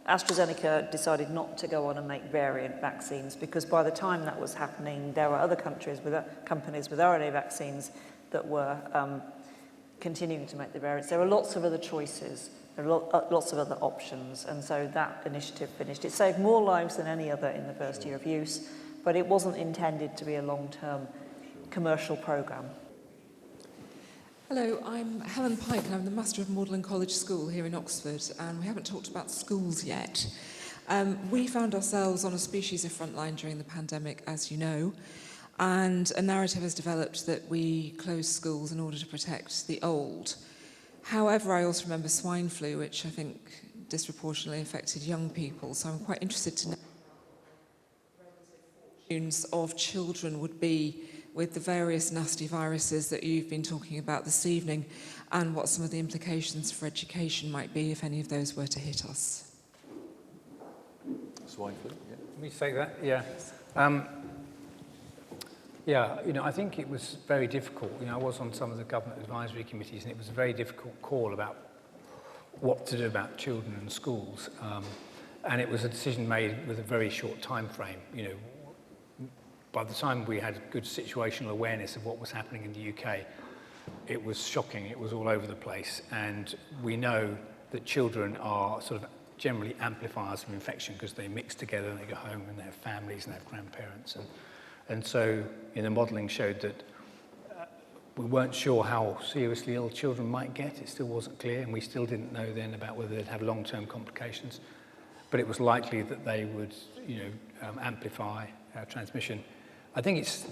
AstraZeneca decided not to go on and make variant vaccines, because by the time that was happening, there were other companies with RNA vaccines that were continuing to make the variants. There were lots of other choices. There are lots of other options, and so that initiative finished. It saved more lives than any other in the first year of use, but it wasn't intended to be a long-term commercial programme. Hello, I'm Helen Pike, and I'm the Master of Magdalen College School here in Oxford, and we haven't talked about schools yet. We found ourselves on a species of frontline during the pandemic, as you know, and a narrative has developed that we closed schools in order to protect the old. However, I also remember swine flu, which I think disproportionately affected young people, so I'm quite interested to know what the fortunes of children would be with the various nasty viruses that you've been talking about this evening, and what some of the implications for education might be if any of those were to hit us. Swine flu, yeah. Let me take that, yeah. Yeah, you know, I think it was very difficult. You know, I was on some of the government advisory committees, and it was a very difficult call about what to do about children and schools. And it was a decision made with a very short time frame. You know, by the time we had good situational awareness of what was happening in the UK, it was shocking. It was all over the place. And we know that children are sort of generally amplifiers of infection because they mix together and they go home and they have families and they have grandparents. And so, the modelling showed that we weren't sure how seriously ill children might get. It still wasn't clear, and we still didn't know then about whether they'd have long-term complications. But it was likely that they would, amplify transmission. I think it's,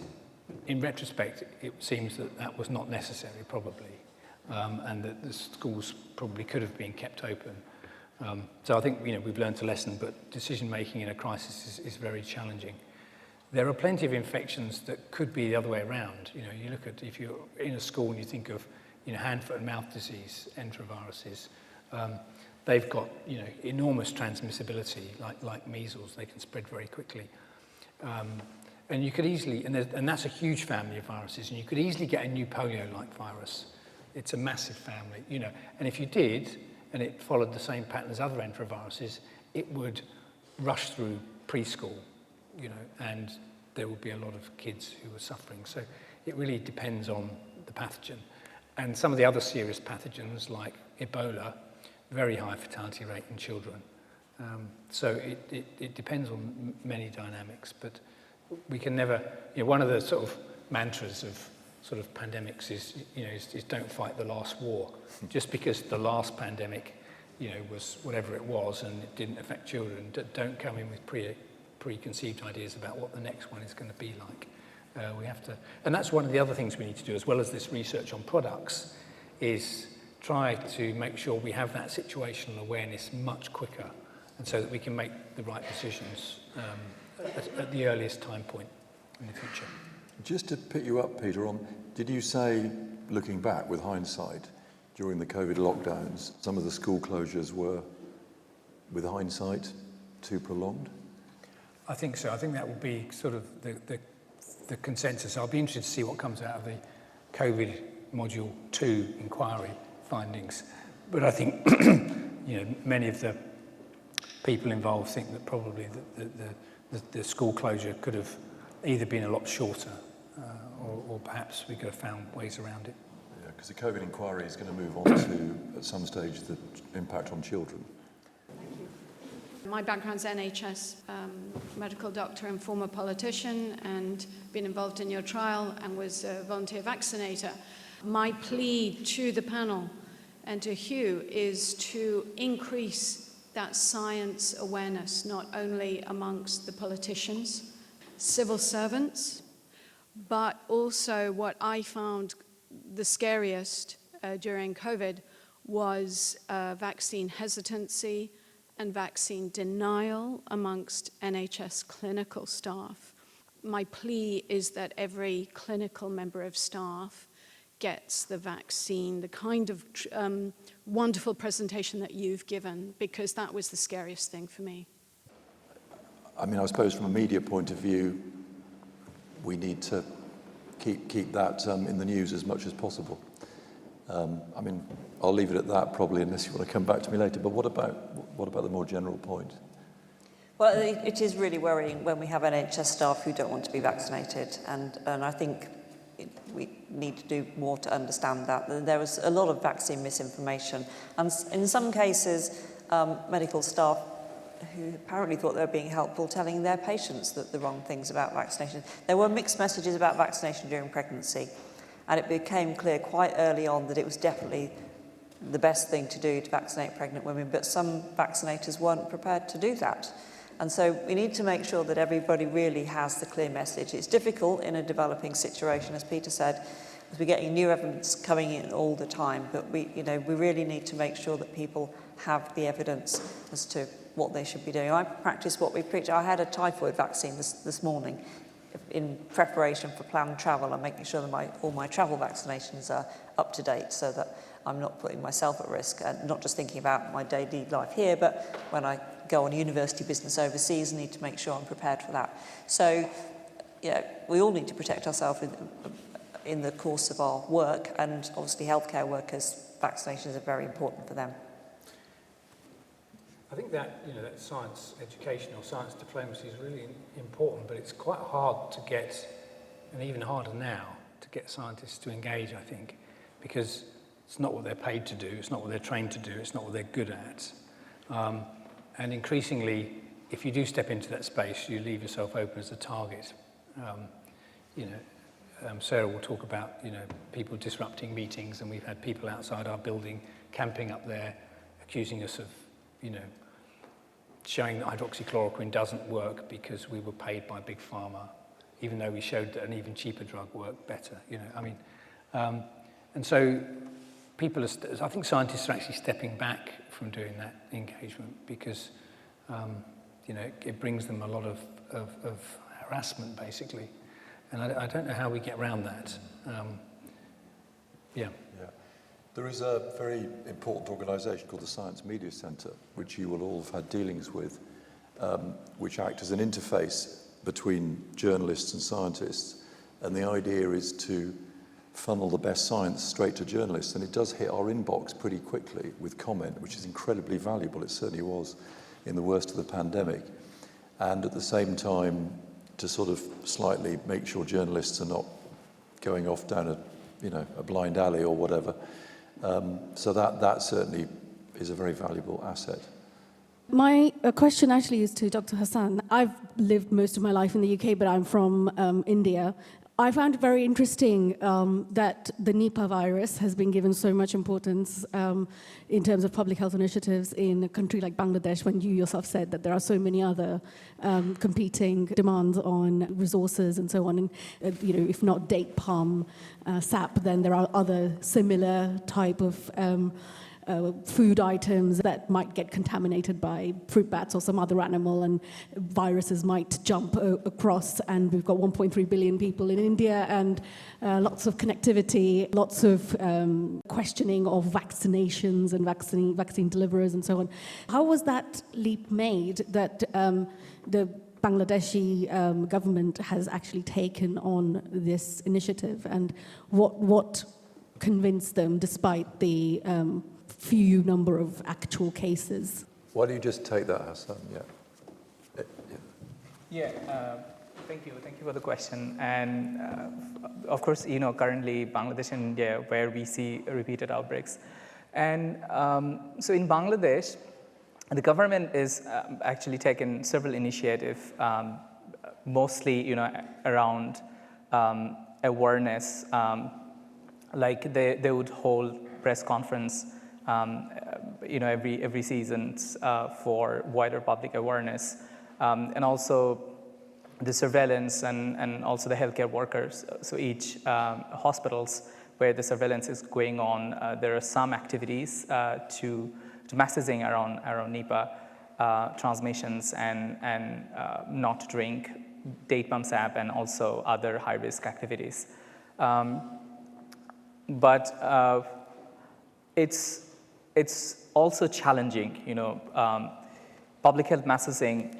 in retrospect, it seems that that was not necessary, probably, and that the schools probably could have been kept open. So I think, we've learned a lesson, but decision-making in a crisis is very challenging. There are plenty of infections that could be the other way around. You look at, if you're in a school and you think of, hand, foot and mouth disease, enteroviruses, they've got, you know, enormous transmissibility, like measles. They can spread very quickly. And you could easily, and that's a huge family of viruses, and you could easily get a new polio-like virus. It's a massive family, you know. And if you did, and it followed the same pattern as other enteroviruses, it would rush through preschool, you know, and there would be a lot of kids who were suffering. So it really depends on the pathogen. And some of the other serious pathogens, like Ebola, very high fatality rate in children. So it depends on many dynamics, but we can never, you know, one of the sort of mantras of sort of pandemics is, you know, is don't fight the last war. Just because the last pandemic, you know, was whatever it was and it didn't affect children, don't come in with preconceived ideas about what the next one is going to be like. We have to, and that's one of the other things we need to do, as well as this research on products, is try to make sure we have that situational awareness much quicker, and so that we can make the right decisions at the earliest time point in the future. Just to pick you up, Peter, on, did you say, looking back with hindsight, during the COVID lockdowns, some of the school closures were, with hindsight, too prolonged? I think so. I think that will be sort of the consensus. I'll be interested to see what comes out of the COVID Module 2 inquiry findings. But I think, you know, many of the people involved think that probably the school closure could have either been a lot shorter or perhaps we could have found ways around it. Yeah, because the COVID inquiry is going to move on to, at some stage, the impact on children. My background's NHS, medical doctor and former politician, and been involved in your trial and was a volunteer vaccinator. My plea to the panel and to Hugh is to increase that science awareness, not only amongst the politicians, civil servants, but also what I found the scariest during COVID was vaccine hesitancy and vaccine denial amongst NHS clinical staff. My plea is that every clinical member of staff gets the vaccine, the kind of wonderful presentation that you've given, because that was the scariest thing for me. I mean, I suppose from a media point of view, we need to keep that in the news as much as possible. I mean, I'll leave it at that probably, unless you want to come back to me later. But what about the more general point? Well, it is really worrying when we have NHS staff who don't want to be vaccinated, and I think we need to do more to understand that. There was a lot of vaccine misinformation, and in some cases, medical staff who apparently thought they were being helpful telling their patients that the wrong things about vaccination. There were mixed messages about vaccination during pregnancy, and it became clear quite early on that it was definitely the best thing to do to vaccinate pregnant women, but some vaccinators weren't prepared to do that. And so we need to make sure that everybody really has the clear message. It's difficult in a developing situation, as Peter said, as we're getting new evidence coming in all the time, but we really need to make sure that people have the evidence as to what they should be doing. I practice what we preach. I had a typhoid vaccine this morning in preparation for planned travel. I'm making sure that all my travel vaccinations are up to date so that I'm not putting myself at risk, and not just thinking about my daily life here, but when I go on university business overseas, I need to make sure I'm prepared for that. So, we all need to protect ourselves in the course of our work, and obviously healthcare workers, vaccinations are very important for them. I think that, that science education or science diplomacy is really important, but it's quite hard to get, and even harder now, to get scientists to engage, I think, because it's not what they're paid to do, it's not what they're trained to do, it's not what they're good at. And increasingly, if you do step into that space, you leave yourself open as a target. Sarah will talk about, people disrupting meetings, and we've had people outside our building camping up there, accusing us of, showing that hydroxychloroquine doesn't work because we were paid by Big Pharma, even though we showed that an even cheaper drug worked better, and so I think scientists are actually stepping back from doing that engagement because, it brings them a lot of harassment, basically. And I don't know how we get around that. There is a very important organisation called the Science Media Centre, which you will all have had dealings with, which act as an interface between journalists and scientists. And the idea is to funnel the best science straight to journalists. And it does hit our inbox pretty quickly with comment, which is incredibly valuable. It certainly was in the worst of the pandemic. And at the same time, to sort of slightly make sure journalists are not going off down a blind alley or whatever. So that certainly is a very valuable asset. My question actually is to Dr. Hassan. I've lived most of my life in the UK, but I'm from India. I found it very interesting that the Nipah virus has been given so much importance in terms of public health initiatives in a country like Bangladesh, when you yourself said that there are so many other competing demands on resources and so on. And, if not date palm sap, then there are other similar type of food items that might get contaminated by fruit bats or some other animal, and viruses might jump across. And we've got 1.3 billion people in India, and lots of connectivity, lots of questioning of vaccinations and vaccine deliverers and so on. How was that leap made that the Bangladeshi government has actually taken on this initiative, and what convinced them despite the few number of actual cases? Why don't you just take that, Hassan? Thank you for the question. And of course, currently Bangladesh and India, where we see repeated outbreaks. And so in Bangladesh, the government is actually taken several initiatives, mostly around awareness. Like they would hold press conference every season for wider public awareness, and also the surveillance and also the healthcare workers. So each hospitals where the surveillance is going on, there are some activities to messaging around Nipah transmissions and not to drink date palm sap and also other high-risk activities. But it's also challenging, public health messaging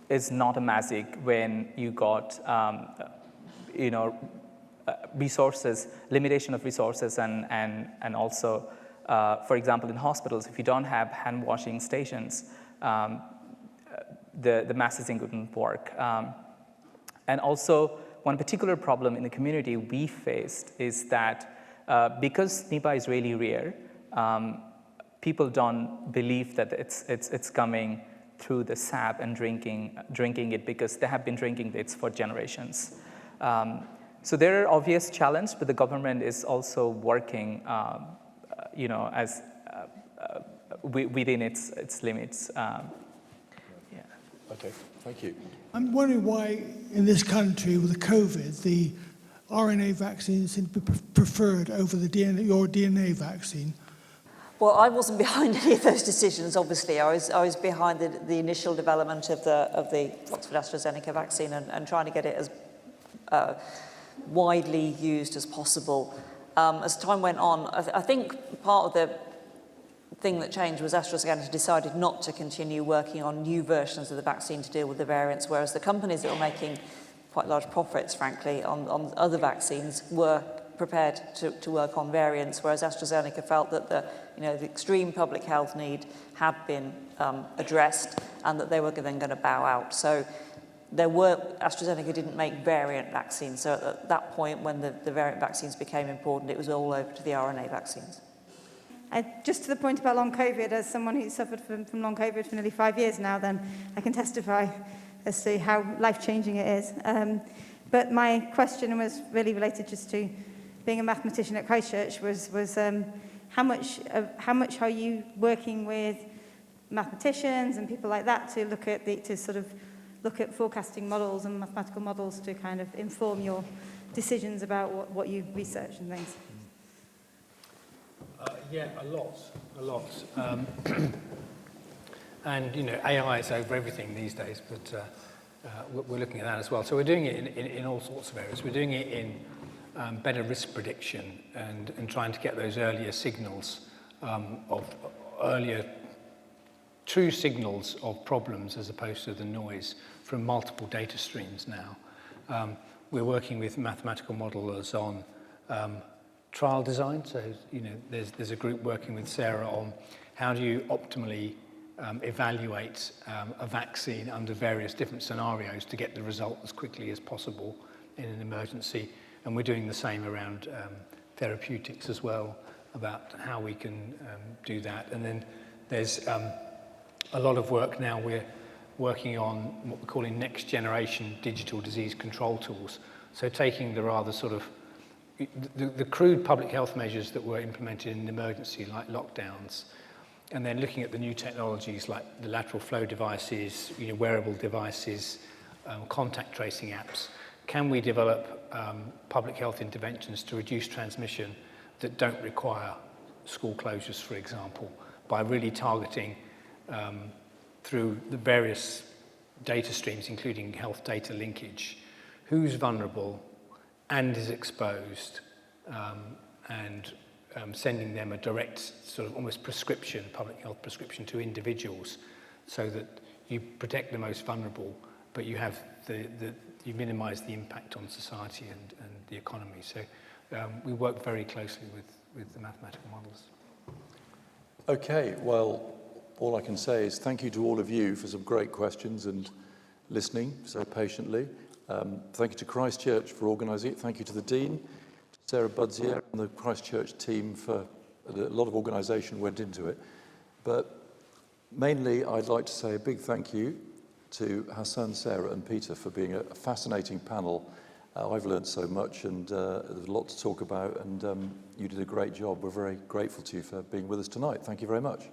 is not a magic when you got, resources, limitation of resources, and also, for example, in hospitals, if you don't have hand washing stations, the messaging wouldn't work. And also, one particular problem in the community we faced is that because Nipah is really rare, people don't believe that it's coming through the sap and drinking it, because they have been drinking it for generations. So there are obvious challenges, but the government is also working, as within its limits. Okay, thank you. I'm wondering why in this country with the COVID, the RNA vaccine seemed to be preferred over your DNA vaccine. Well, I wasn't behind any of those decisions, obviously. I was behind the initial development of the Oxford AstraZeneca vaccine and trying to get it as widely used as possible. As time went on, I think part of the thing that changed was AstraZeneca decided not to continue working on new versions of the vaccine to deal with the variants, whereas the companies that were making quite large profits, frankly, on other vaccines were prepared to work on variants, whereas AstraZeneca felt that the extreme public health need had been addressed and that they were then going to bow out. So AstraZeneca didn't make variant vaccines. So at that point, when the variant vaccines became important, it was all over to the RNA vaccines. Just to the point about long COVID, as someone who's suffered from long COVID for nearly 5 years now, then I can testify as to how life-changing it is. But my question was really related just to being a mathematician at Christchurch, was how much are you working with mathematicians and people like that to look at forecasting models and mathematical models to kind of inform your decisions about what you research and things? Yeah, a lot. And, AI is over everything these days, but we're looking at that as well. So we're doing it in all sorts of areas. We're doing it in better risk prediction and trying to get those earlier signals earlier true signals of problems as opposed to the noise from multiple data streams now. We're working with mathematical modelers on trial design. So, there's a group working with Sarah on how do you optimally evaluate a vaccine under various different scenarios to get the result as quickly as possible in an emergency. And we're doing the same around therapeutics as well, about how we can do that. And then there's a lot of work now. We're working on what we're calling next generation digital disease control tools. So taking the rather sort of the crude public health measures that were implemented in an emergency, like lockdowns, and then looking at the new technologies like the lateral flow devices, wearable devices, contact tracing apps. Can we develop public health interventions to reduce transmission that don't require school closures, for example, by really targeting through the various data streams, including health data linkage, who's vulnerable and is exposed, and sending them a direct sort of almost prescription, public health prescription to individuals, so that you protect the most vulnerable, but you have you minimize the impact on society and the economy. So we work very closely with the mathematical models. Okay, well, all I can say is thank you to all of you for some great questions and listening so patiently. Thank you to Christchurch for organising it. Thank you to the Dean, Sarah Budzier, and the Christchurch team for a lot of organisation went into it. But mainly, I'd like to say a big thank you to Hassan, Sarah, and Peter for being a fascinating panel. I've learned so much, and there's a lot to talk about, and you did a great job. We're very grateful to you for being with us tonight. Thank you very much.